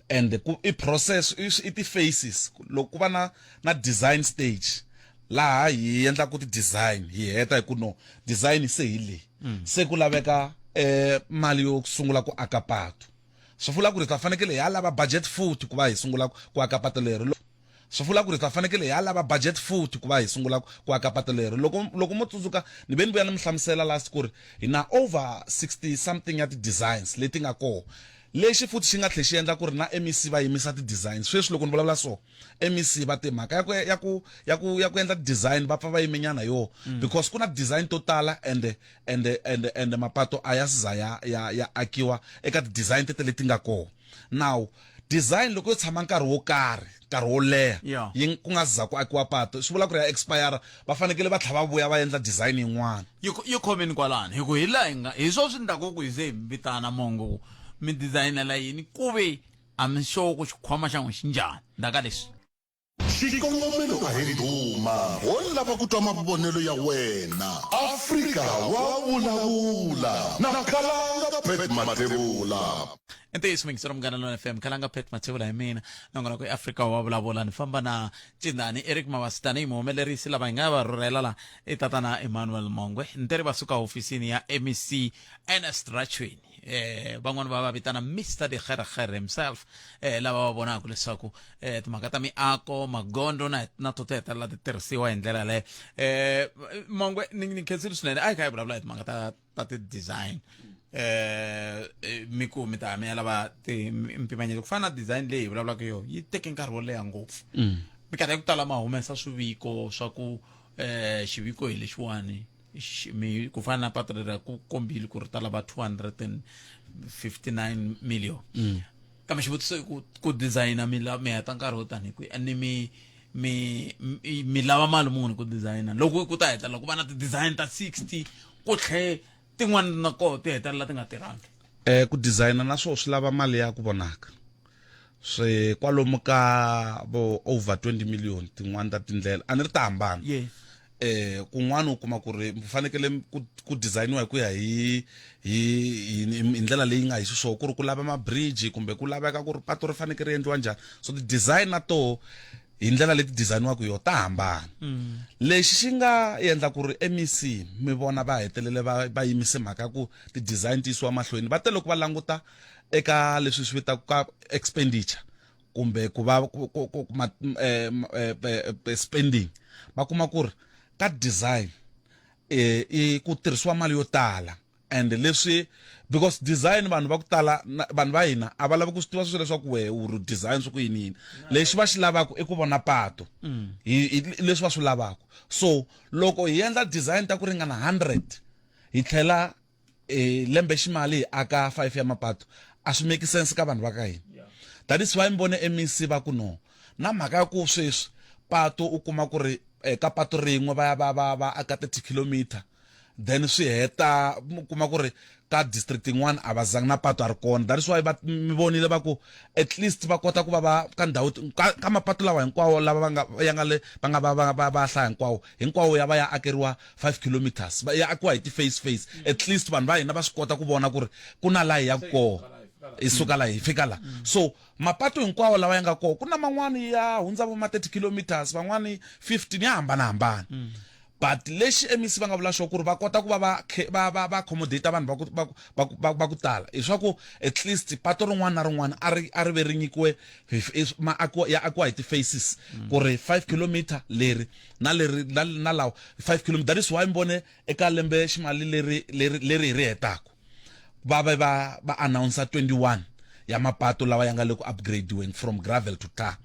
S: and i process i ti-phases loko ku va na design stage laha hi endlaku ti-design hi heta hi ku no design se hi leyi se ku laveka mali yo sungula ku aka patu swi vula ku ri ta fanekele hi lava budget futhi ku va hi sungula ku aka patu leri swi vula ku ri ta fanekele hi lava budget futhi ku va hi sungula ku aka patu leri loko mo tsundzuka ni ve ni vuya ni mi hlamusela last ku ri hi na over 60 something ya ti-designs leti nga koho lexi futhi xi nga tlhe xi endla ku ri na MEC va yimisa ti-design sweswi loko ni vulavula so MEC va timhaka ya ku endla design va pfa va yimenyana yo because ku na design to tala and mapatu a ya siza ya akiwa eka ti-design tete leti nga koho now design loko yo tshama nkarhi wo leha ku nga siza ku akiwa patu swi vula ku ri ya expire va fanekele va tlhela va vuya va endla design yin'wana
A: yi khomeni kwalani hi ku hi swo swi ndlaku ku hi ze hi vitana mongo mi designela yini ku ve a mi sure ku xikhwama xa n'wi xi njhani ndaka leswi
G: xikongomelo a hi duma wo lava ku twa mavonelo ya wena Afrika wa vulavula na Khalanga Pet Mathebula
A: ntiyiso mingisero Munghana Lonene FM Khalanga Pet Mathebula hi mina nongona ku Afrika wa vulavula ni famba na Cindani Eric Mavasitani muhumelerisi lava hi nga va rhurhela la i tatana Emmanuel Mongwe nteri va suka hofisini ya MEC Ernest Rachweni van'wana va vitana Mr. Dikherekhere himself lava va vonaka leswaku timhaka ta miako magondo na to hetelela ti tirhisiwa hi ndlela leyo Mongwe ni khensile swinene a hi kha hi vulavula hi timhaka ta ti-design mi ta mi ya lava mpimanyeto ku fana na design leyi hi vulavulaka yo yi teke nkarhi wo leha ngopfu mikarhi ya ku tala ma humesa swiviko swa ku xiviko hi lexiwani ku fana na patu leri ku kombile ku ri ta lava 259 million kambe xivutiso i ku designa mi heta nkarhi wo tani kwihi ani mi lava mali muni ku designa loko ku ta hetelela ku va na ti-design ta 60 ku tlhe tin'wana na koho ti hetelela ti nga tirhangi
S: ku designa na swona swi lava mali ya ku vonaka swi kwalomu ka vo over 20 million tin'wana ta tindlela a ni ri ta hambana kun'wana u kuma ku ri fanekele ku designiwa hi ku ya hi ndlela leyi nga hi xiswona ku ri ku lava ma-bridge kumbe ku laveka ku ri patu ri fanekele ri endliwa njhani so ti-design na toho hi ndlela leti designiwaka yo ta hambana lexi xi nga endla ku ri MEC mi vona va hetelele va yimise mhaka ya ku ti-design ti yisiwa mahlweni va te loko va languta eka leswi swi vitaka ka expenditure kumbe ku va spending va kuma ku ri ka design i ku tirhisiwa mali yo tala and leswi because design vanhu va ku tala vanhu va hina a va lava ku swi tiva swilo leswaku we u design swi ku yini lexi va xi lavaka i ku vona pato leswi va swi lavaka so loko hi endla design ta ku ringana 100 hi tlhela lembe ximali hi aka 5 ya mapatu a swi make sense ka vanhu va ka hina that is why mi vone MEC va ku no na mhaka ya ku sweswi pato u kuma ku ri ka pato rin'we va aka 30 kilometer then swi heta kuma ku ri ka district yin'wana a va zanga na pato a ri kona that is why mi vonile va ku at least va kota ku va ka ndhawu ka mapatu lawa hinkwawo lava va hlaya hinkwawo ya va ya akeriwa 5 kilometers ya akiwa hi ti-face at least vanhu va hina va swi kota ku vona ku ri ku na laha hi ya koho hi suka laha hi fika laha so mapatu hinkwawo lawa ya nga koho ku na man'wani ya hundza vo ma 30 kilometers van'wani 15 ya hambanahambana but lexi MEC va nga vula xo ku ri va kota ku va accommodate vanhu va ku tala hi swa ku at least pato rin'wana na rin'wana a ri ve ri nyikiwe ya akiwa hi ti-faces ku ri 5 kilometer leri na lawa 5 kilometer that is why mi vone eka lembe ximali leri hi ri hetaka va announce 21 ya mapatu lawa ya nga le ku upgrading from gravel to tar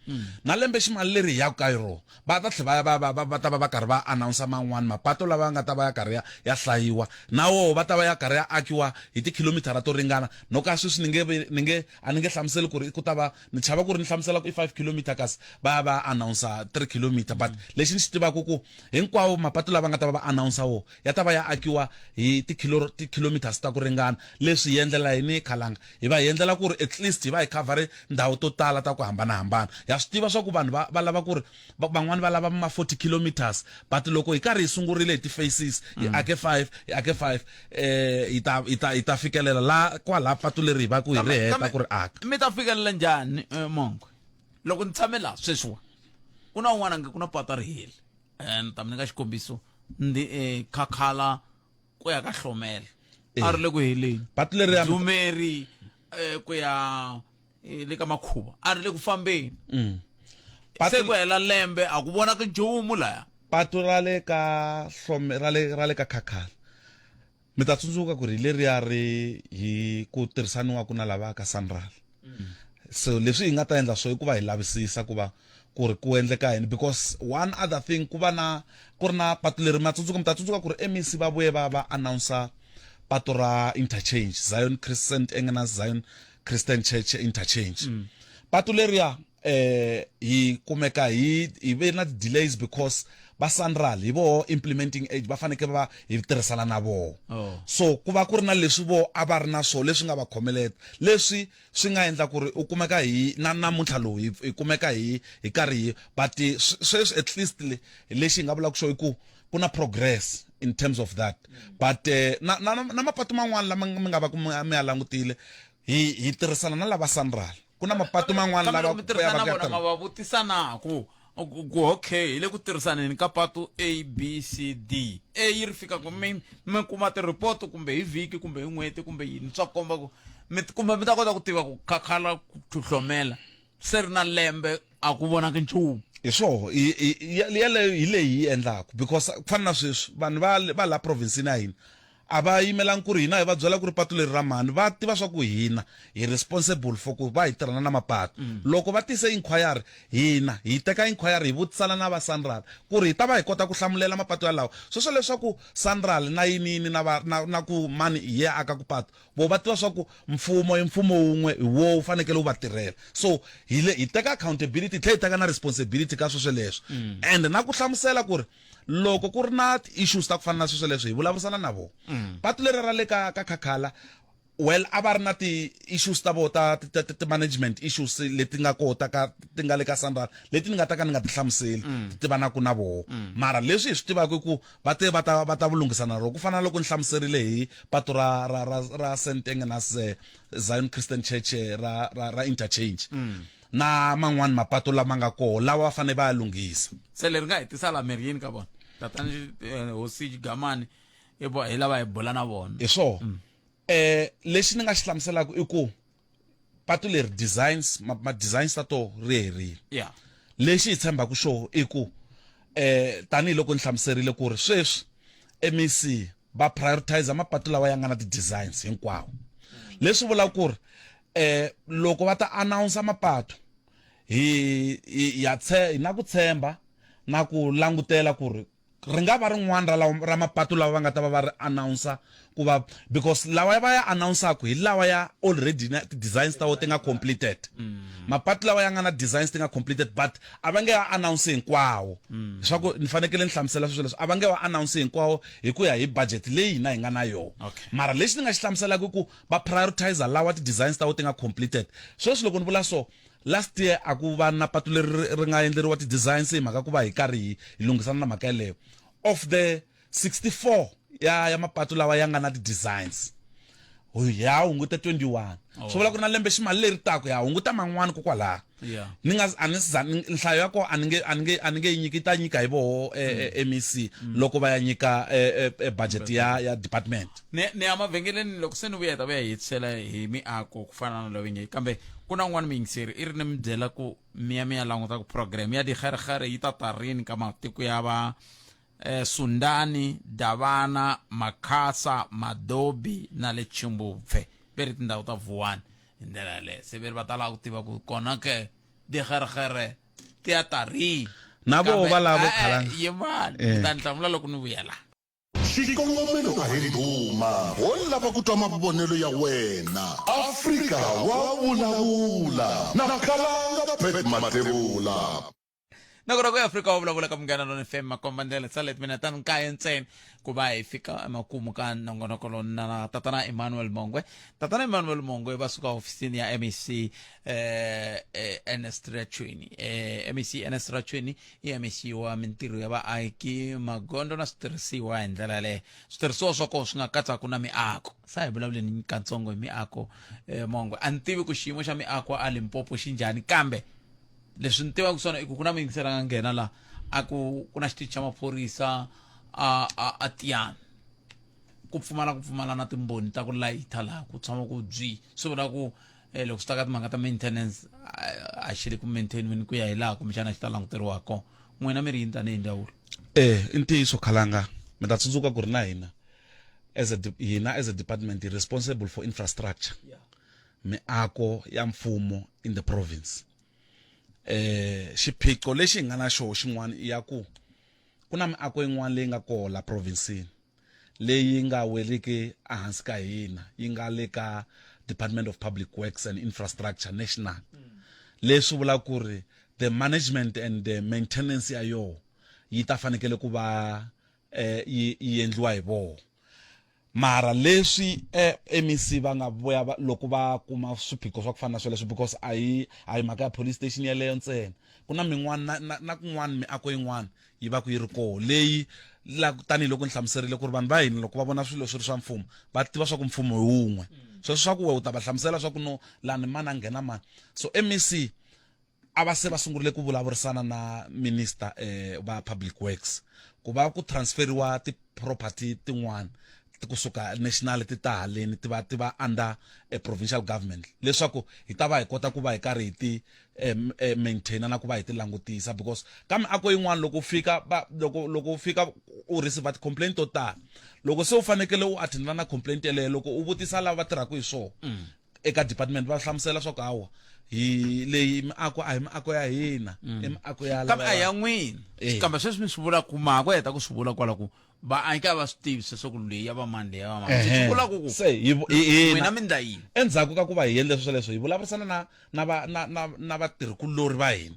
S: na lembe ximali leri ya ka yiro va ta tlhela va ta va karhi va announce man'wana mapatu lawa nga ta va ya karhi ya hlayiwa na wo va ta va ya karhi ya akiwa hi tikhilomitara to ringana no ka sweswi ni nge hlamuseli ku ri ku ta va ni chava ku ri ni hlamusela ku i 5 kilometer kasi va announce 3 kilometer but lexi ni xi tivaka ku hinkwawo mapatu lava nga ta va announce wo ya ta va ya akiwa hi tikhilometers ta ku ringana leswi hi endlela yini khalanga hi va hi endlela ku ri at least hi va hi cover ndhawu to tala ta ku hambanahambana ya swi tiva swa ku vanhu va lava ku ri van'wani va lava ma 40 kilometers but loko hi karhi hi sungurile hi ti-faces hi ake 5 hi ta fikelela la kwala patu leri hi va ku hi ri heta ku ri aka
A: mi ta fikelela njhani mongo loko ni tshame laha sweswiwa ku na un'wana nge ku na patu ri heli ni ta mi nyika xikombiso khakhala ku ya ka hlomela a ri le ku heleni
S: patu leri
A: Dzumeri ku ya le ka Makhuva a ri le ku fambeni se ku hela lembe a ku vona ka nchumu laya
S: patu ra le ka khakhala mi ta tsundzuka ku ri leriya ri hi ku tirhisaniwaku na lava ka Sanral so leswi hi nga ta endla swo i ku va hi lavisisa ku va ku ri ku endleka yini because one other thing ku ri na patu leri mi ta tsundzuka ku ri MEC va vuye va announce patu ra interchange Zion Christian Church interchange patu leriya hi kumeka hi ve na delays because va Sanral hi vo implementing age va faneke va hi tirhisana na vo so ku va ku ri na leswi vo a va ri na swo leswi nga va khomeleta leswi swi nga endla ku ri u kumeka hi namuntlha lowu hi kumeka hi karhi hi but sweswi at least lexi hi nga vulaka xo i ku na progress in terms of that but na mapatu man'wana lama mi nga va ku mi ya langutile hi tirhisana na lava Sanral ku na mapatu man'wana lava
A: ma va vutisanaku ku okay hi le ku tirhisaneni ka patu ABCD yi ri fika ku mi kuma ti-report kumbe hi vhiki kumbe hi n'hweti kumbe yini swa komba ku kumbe mi ta kota ku tiva ku khakhala ku hlomela se ri na lembe a ku vonaki nchumu
S: hi swoho yaleyo hi leyi hi endlaku because ku fana na sweswi vanhu va la provinsini ya hina a va yimelangi ku ri hina hi va byela ku ri patu leri ra mani va tiva swa ku hina hi responsible for ku va hi tirhana na mapatu loko va tise inquiry hina hi teka inquiry hi vutisana na va Sanral ku ri hi ta va hi kota ku hlamulela mapatu yalawo sweswo leswaku Sanral na yinini na ku mani hi ye aka ku patu vo va tiva swa ku mfumo i mfumo wun'we hi wo wu fanekele wu va tirhela so hi teka accountability tlhe hi teka na responsibility ka sweswo leswo and na ku hlamusela ku ri loko ku ri na issues ta ku fana na sweswo leswi hi vulavurisana na vo patu leri ra le ka khakhala well a va ri na ti-issues ta vo ti-management issues leti nga kota ti nga le ka SANRAL leti ni nga ta ka ni nga ti hlamuseli ti tivanaku na voho mara leswi hi swi tivaka i ku va ta vulungisana ro ku fana na loko ni hlamuserile hi patu ra St Agnes Zion Christian Church ra interchange na man'wani mapatu lama nga koho lawa va fane va ya lunghisa
A: se leri nga hetisa la mirini ka vona tatani Hosi Gamani hi lava hi bula na vona
S: hi swo lexi ni nga xi hlamuselaka i ku patu leri designs ma-designs ta to ri herile
A: yeah
S: lexi hi tshembaka xo i ku tanihiloko ni hlamuserile ku ri sweswi MEC va prioritize mapatu lawa ya nga na ti-designs hinkwawo leswi vulaka ku ri loko va ta announce mapatu hi na ku tshemba na ku langutela ku ri nga va rin'wana ra mapatu lawa va nga ta va ri announce ku va because lawa va ya announceaku hi lawa ya already na designs ta ti nga completed mapatu lawa ya nga na designs ti nga completed but a va nge ya announce hinkwawo swa ku ni fanekele ni hlamusela swilo leswi a va nge va announce hinkwawo hi ku ya hi budget leyi hina hi nga na yona mara lexi ni nga xi hlamuselaka ku va prioritize lawa ti-designs ta ti nga completed sweswi loko ni vula so last year a ku va na patu leri nga endleriwa ti-designs hi mhaka ku va hi karhi hi lungisana na mhaka yeleyo of the 64 ya mapatu lawa ya nga na ti-designs ya hunguta 21 swo vula ku ri na lembe ximali leri tako ya hunguta man'wani kokwalaha nhlayo ya ko a ni nge yi ta nyika hi voho MEC loko va ya nyika budget ya department
A: ni ya mavhengeleni loko se ni vuya ta va ya hetisela hi miako ku fana na lovinge kambe ku na n'wana miyingiseri i ri ni mi byela ku mi ya languta ku program ya dikgeregere yi ta tarini ka matiko ya va Sundani, Davana, Makhasa, Madobi na le Chimbupfe veri tindhawu ta Vuwani hi ndlela leyo se veri va tala ku tiva ku kona ke dikgeregere ti ya tarini
S: na vo va lavo
A: yimani ta ni hlamula loko ni vuyela
G: xikongomelo a hi duma wo lava ku twa mavonelo ya wena Afrika wa vulavula na Khalanga Pet Matebula
A: na ku ra ku Afrika wa vulavula ka Munghana Lonene FM makombandlela sa leti mina tani nkaye ntsena ku va hi fika emakumu ka nongonoko lowu na tatana Emmanuel Mongwe va suka ofisini ya MEC Ernest Rachweni MEC Ernest Rachweni i MEC wa mintirho ya vaaki magondo na switirhisiwa hi ndlela leyo switirhisiwa swa koho swi nga katsaku na miako sa hi vulavuleni katsongo hi miako Mongwe a ni tivi ku xiyimo xa miako a Limpopo xi njhani kambe leswi ni tivaka swona i ku ku na miyingiseri a nga nghena la a ku na xitichi xa maphorisa a Tiyani ku pfumala na timboni ta ku layitha laha ku tshama ku byi swi vula ku loko swi ta ka timhaka ta maintenance a xi le ku maintainweni ku ya hi laha kumbexana xi ta languteriwaka n'wina mi ri yini tanihi ndzawulo
S: i ntiyiso Khalanga mi ta tsundzuka ku ri na hina as a department responsible for infrastructure miako ya mfumo in the province xiphiqo lexi hi nga na xoho xin'wana i ya ku na miako yin'wana leyi nga koho la provinsini leyi nga weriki ehansi ka hina yi nga le ka Department of Public Works and Infrastructure National leswi vula ku ri the management and the maintenance ya yoho yi ta fanekele ku va yi endliwa hi voho mara leswi MEC va nga vuya loko va kuma swiphiqo swa ku fana na sweleswo because a hi mhaka ya police station yeleyo ntsena ku na min'wana na kun'wana miako yin'wana yi va ku yi ri koho leyi tanihiloko ni hlamuserile ku ri vanhu va hina loko va vona swilo swi ri swa mfumo va tiva swa ku mfumo hi wun'we sweswo swa ku we u ta va hlamusela swa ku no lani mani a nghena mani so MEC a va se va sungurile ku vulavurisana na minister va public works ku va ku transferiwa ti-property tin'wana kusuka national ti ta haleni ti va under provincial government leswaku hi ta va hi kota ku va hi karhi hi ti maintaina na ku va hi ti langutisa because ka miako yin'wana loko u fika u receive ti-complaint to tala loko se u fanekele u attendana na complaint yeleyo loko u vutisa lava va tirhaka hi swona eka department va hlamusela swa ku hawa hi leyi miako a hi miako ya hina i miako ya
A: kambe a ya n'wina kambe sweswi mi swi vula ku mako heta ku swi vula kwala ku vaaki a va swi tivisa swa ku leyi ya va mani leyi ya va mani swi vula ku n'wina mi ndla yini
S: endzhaku ka ku va hi endle sweswo hi vulavurisana na vatirhikulori va hina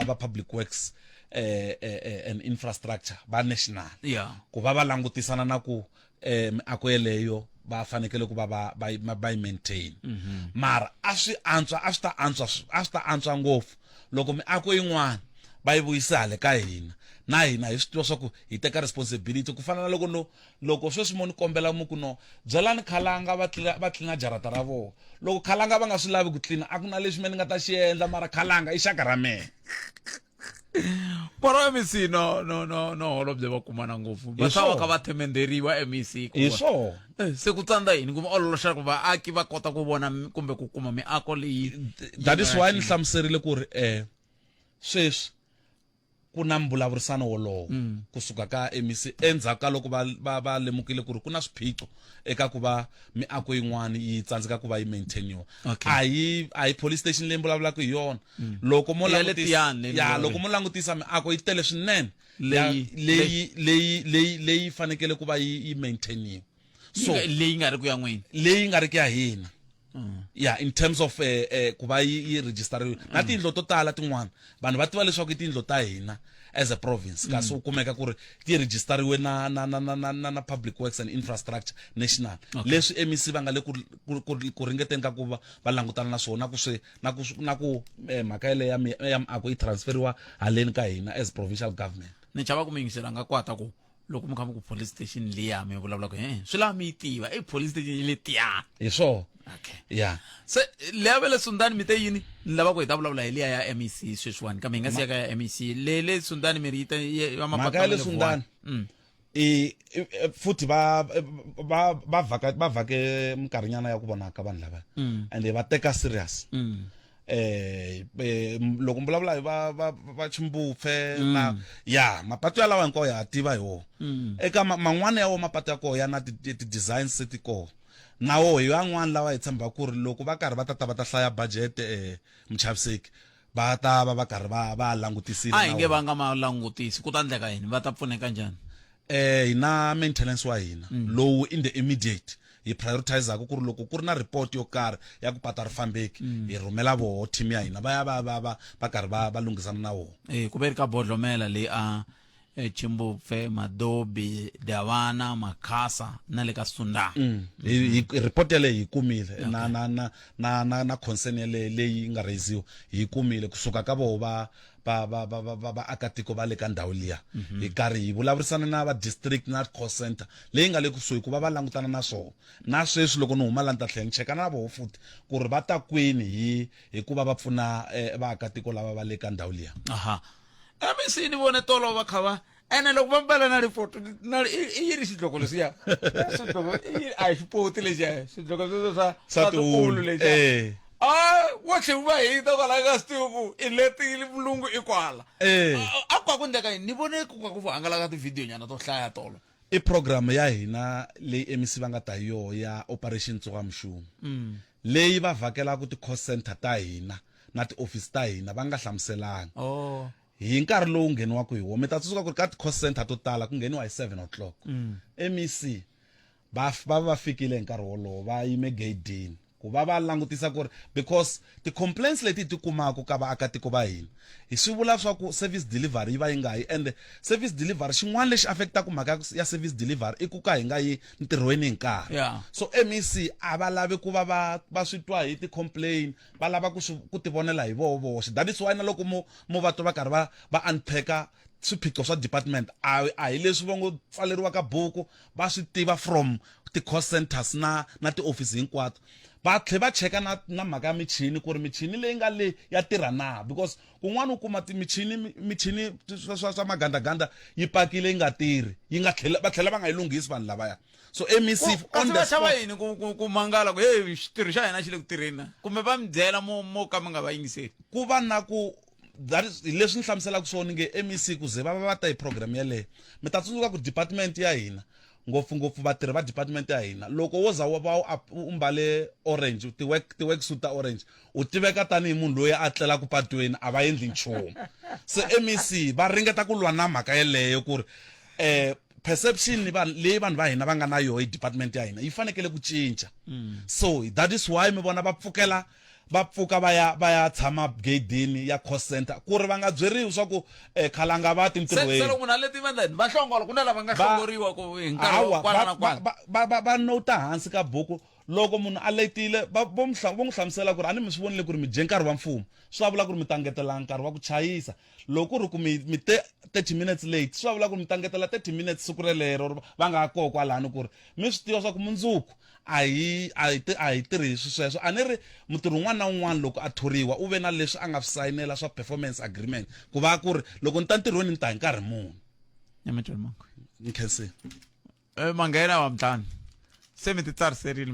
S: va public works an infrastructure ba national
A: Yeah.
S: ku va langutisana na ku miako yeleyo va fanekele ku va ba maintain mara a swi ta antswa ngopfu loko miako yin'wana va yi vuyisale ka hina na hina hi swi tiva swa ku hi teka responsibility ku fana na loko sweswi mo ni kombela muku no byelani khalanga va tlina jarata ra vona loko khalanga va nga swi lavi ku tlina a ku na leswi me ni nga ta xi endla mara khalanga i xaka ra mehe
A: pora MEC no holobye va kumana ngopfu va ta va ka va themenderiwa MEC
S: hi swona
A: se ku tsandza yini ku ololoxa ku vaaki va kota ku vona kumbe ku kuma miako leyi
S: that is why ni hlamuserile ku ri sweswi ku na mbulavurisano wolowo kusuka ka MEC endzhaku ka loko va lemukile ku ri ku na swiphiqo eka ku va miako yin'wana yi tsandzeka ku va yi maintainiwa a hi police station leyi vulavulaka hi yona loko mo langutisa miako yi tele swinene leyi fanekele ku va yi maintainiwa
A: so leyi nga ri ku ya n'wini
S: leyi nga ri ku ya hina yeah in terms of ku va yi register na tindlo to tala tin'wana vanhu va tiva leswaku i tindlo ta hina as a province kasi u kumeka ku ri ti registeriwe na public works and infrastructure national leswi MEC va nga le ku ringeteni ka ku va langutana na swona na ku mhaka yele ya miako yi transferiwa haleni ka hina as provincial government
A: ni chava ku mi yingisela nga kwata ku loko mi kha mi ku police station liya mi vulavula ku swi lava mi yi tiva i police station le tiya
S: hi swona
A: okay
S: yeah
A: se leya vele Sundani mi te yini ni lava ku hi ta vulavula hi liya ya MEC sweswiwani kambe hi nga si ya ka ya MEC le Sundani mi ri yita ya
S: mhaka ya le Sundani futhi va vhake minkarhinyana ya ku vonaka vanhu lava and va teka serious loko mvulavula hi va Chimbupfe na ya mapatu ya lawa hinkwawo ya tiva hi wona eka man'wana ya wo mapatu ya koho ya na ti-design seti koho na wo hi van'wana lava hi tshemba ku ri loko va karhi va ta hlaya budget muchaviseki va ta va karhi va langutisile
A: a hi nge va nga ma langutisi ku ta endleka yini va ta pfuneka njhani
S: hi na maintenance wa hina lowu in the immediate hi prioritizaka ku ri loko ku ri na report yo karhi ya ku pata ri fambeki hi rhumela voho team ya hina va ya va karhi va lunghisana na wona
A: ku ve ri ka bodlomela leyi a Chimbupfe Madobi Davana Makhasa na le ka Sundani
S: report ya leyi hi kumile na concern ya leyi nga raisiwa hi kumile kusuka ka voho va akatiko va le ka ndhawu liya hi karhi hi vulavurisana na va district na call center leyi nga le kusuhi ku va langutana na swona na sweswi loko ni huma la ni ta tlhela ni cheka na voho futhi ku ri va ta kwini hi ku va pfuna vaakatiko lava va le ka ndhawu liya
A: MEC ni vone tolo va kha va ene loko va mbala na report i yiri xidloko lesiya xidloko a hi xipoti lexiya xidloko sweswo swa tiulu lexiya wo tlhe va hita kwala ka Steve i letile vulungu i kwala a kwa ku ndeka ni vone ku hangalaka ti-video nyana to hlaya tolo
S: i program ya hina leyi MEC va nga ta hi yoho ya operation Tsogamshumo leyi va vhakelaka ti-call center ta hina na ti-office ta hina va nga hlamuselanga hi nkarhi lowu ngheniwaka hi wona mi ta tsundzuka ku ri ka ti-call center to tala ku ngheniwa hi 7 o'clock MEC va fikile hi nkarhi wolowo va yime gedini ku va langutisa ku ri because ti-complaints leti ti kumaka ka vaakatiko va hina hi swi vula swa ku service delivery yi va yi nga yi and service delivery xin'wana lexi affectaka mhaka ya service delivery i ku ka hi nga yi ntirhweni hi nkarhi so MEC a va lavi ku va swi twa hi ti-complain va lava ku ti vonela hi voxe that is why na loko mo va twa va karhi va unpacka swiphiqo swa department a hi leswi va ngo pfaleriwaka buku va swi tiva from ti-call centers na ti-office hinkwato va tlhe va cheka na mhaka ya michini ku ri michini leyi nga le ya tirha na because kun'wana u kuma michini swa magandaganda yi pakile yi nga tirhi va tlhela va nga yi lunghisi vanhu lavaya so MEC
A: on the spot yini ku mangala ku hey xitirhi xa hina xi le ku tirheni kumbe va mi byela mo ka mi nga va yingiseli
S: ku va na ku that is leswi ni hlamuselaka swona nge MEC ku ze va ta hi program yeleyo mi ta tsundzuka ku department ya hina ngopfungopfu vatirhi va department ya hina loko wo za u mbale orange ti-work suit ta orange u tiveka tanihi munhu loyi a tlelaka patweni a va endli nchumu se MEC va ringeta ku lwa na mhaka yeleyo ku ri perception leyi vanhu va hina va nga na yoho hi department ya hina yi fanekele ku cinca so that is why mi vona va pfukela va pfuka va ya tshama gedini ya cost center ku ri va nga byeriwi swa ku khalanga va ti ntirhweni
A: se loko munhu a leti vandleni va hlongola ku na lava nga hlongoriwa ku hi nkarhi wa kwala na kwala
S: va nota hansi ka buku loko munhu a letile vo n'wi hlamusela ku ri a ni mi swi vonile ku ri mi dye nkarhi wa mfumo swi vula ku ri mi ta ngetela nkarhi wa ku chayisa loko ku ri ku mi te 30 minutes late swi vula ku ri mi ta ngetela 30 minutes siku relero va nga koho kwalano ku ri mi swi tiva swa ku mundzuku a hi tirhisi sweswo a ni ri mutirhi un'wana na un'wana loko a thoriwa u ve na leswi a nga swi sayinela swa performance agreement ku va ku ri loko ni ta ntirhweni ni ta hi nkarhi muni nkhensi
A: Manghena wa Mhlani se mi ti tsariserile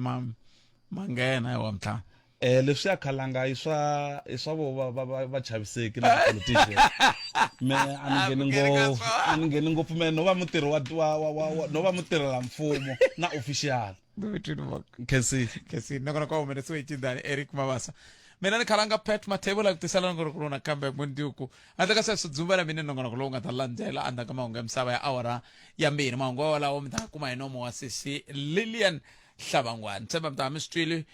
A: Manghena wa Mhlani
S: leswi ya khalanga i swa vo va chaviseki na politician me a ni ngheni ngopfu me no va mutirhi no va mutirhela mfumo na official
A: kesi nakona kwa umenesiwe ichindani Eric Mabasa mina ni khalanga Pat Mathebula kutisala ngoro kulona kambe mundiuku andaka se sudzumbela mina nongona kulonga talandzela andaka mahungu misava ya awara ya mbiri mahungu wala o mta kuma inomo wa sisi Lilian Hlabangwani tsemba mta mistwili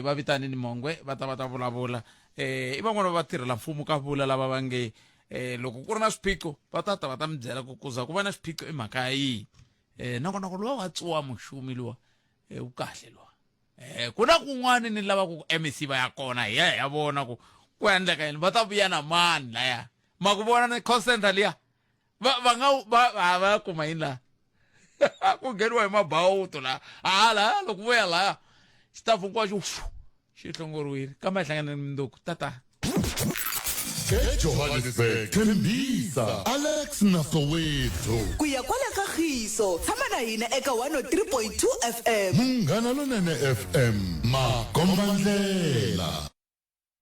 A: va vitani ni mongwe va ta vulavula i van'wana va tirhela mfumo ka vula lava va nge loko ku ri na swiphiqo va ta mi byela ku kuza ku va na swiphiqo i mhaka yihi nakona ku lowa wa tsuwa muxumi luwa u kahle luwa ku na kun'wana ni lava ku MEC va ya kona hi ya vona ku endleka yini va ta vuya na mani laya ma ku vona ni call center liya va nga va kuma yini laha ku ngheniwa hi mabawuto laha hala loko vuya laha xitafu hinkwaxo xi hlongoriwile kambe hi hlangana ni mindzuku tata
G: eJohannesburg Thembisa Alex Nasoweto
H: ku ya kwala kagiso tshama na hina eka 103.2 FM
G: Munghana Lonene FM Makombandlela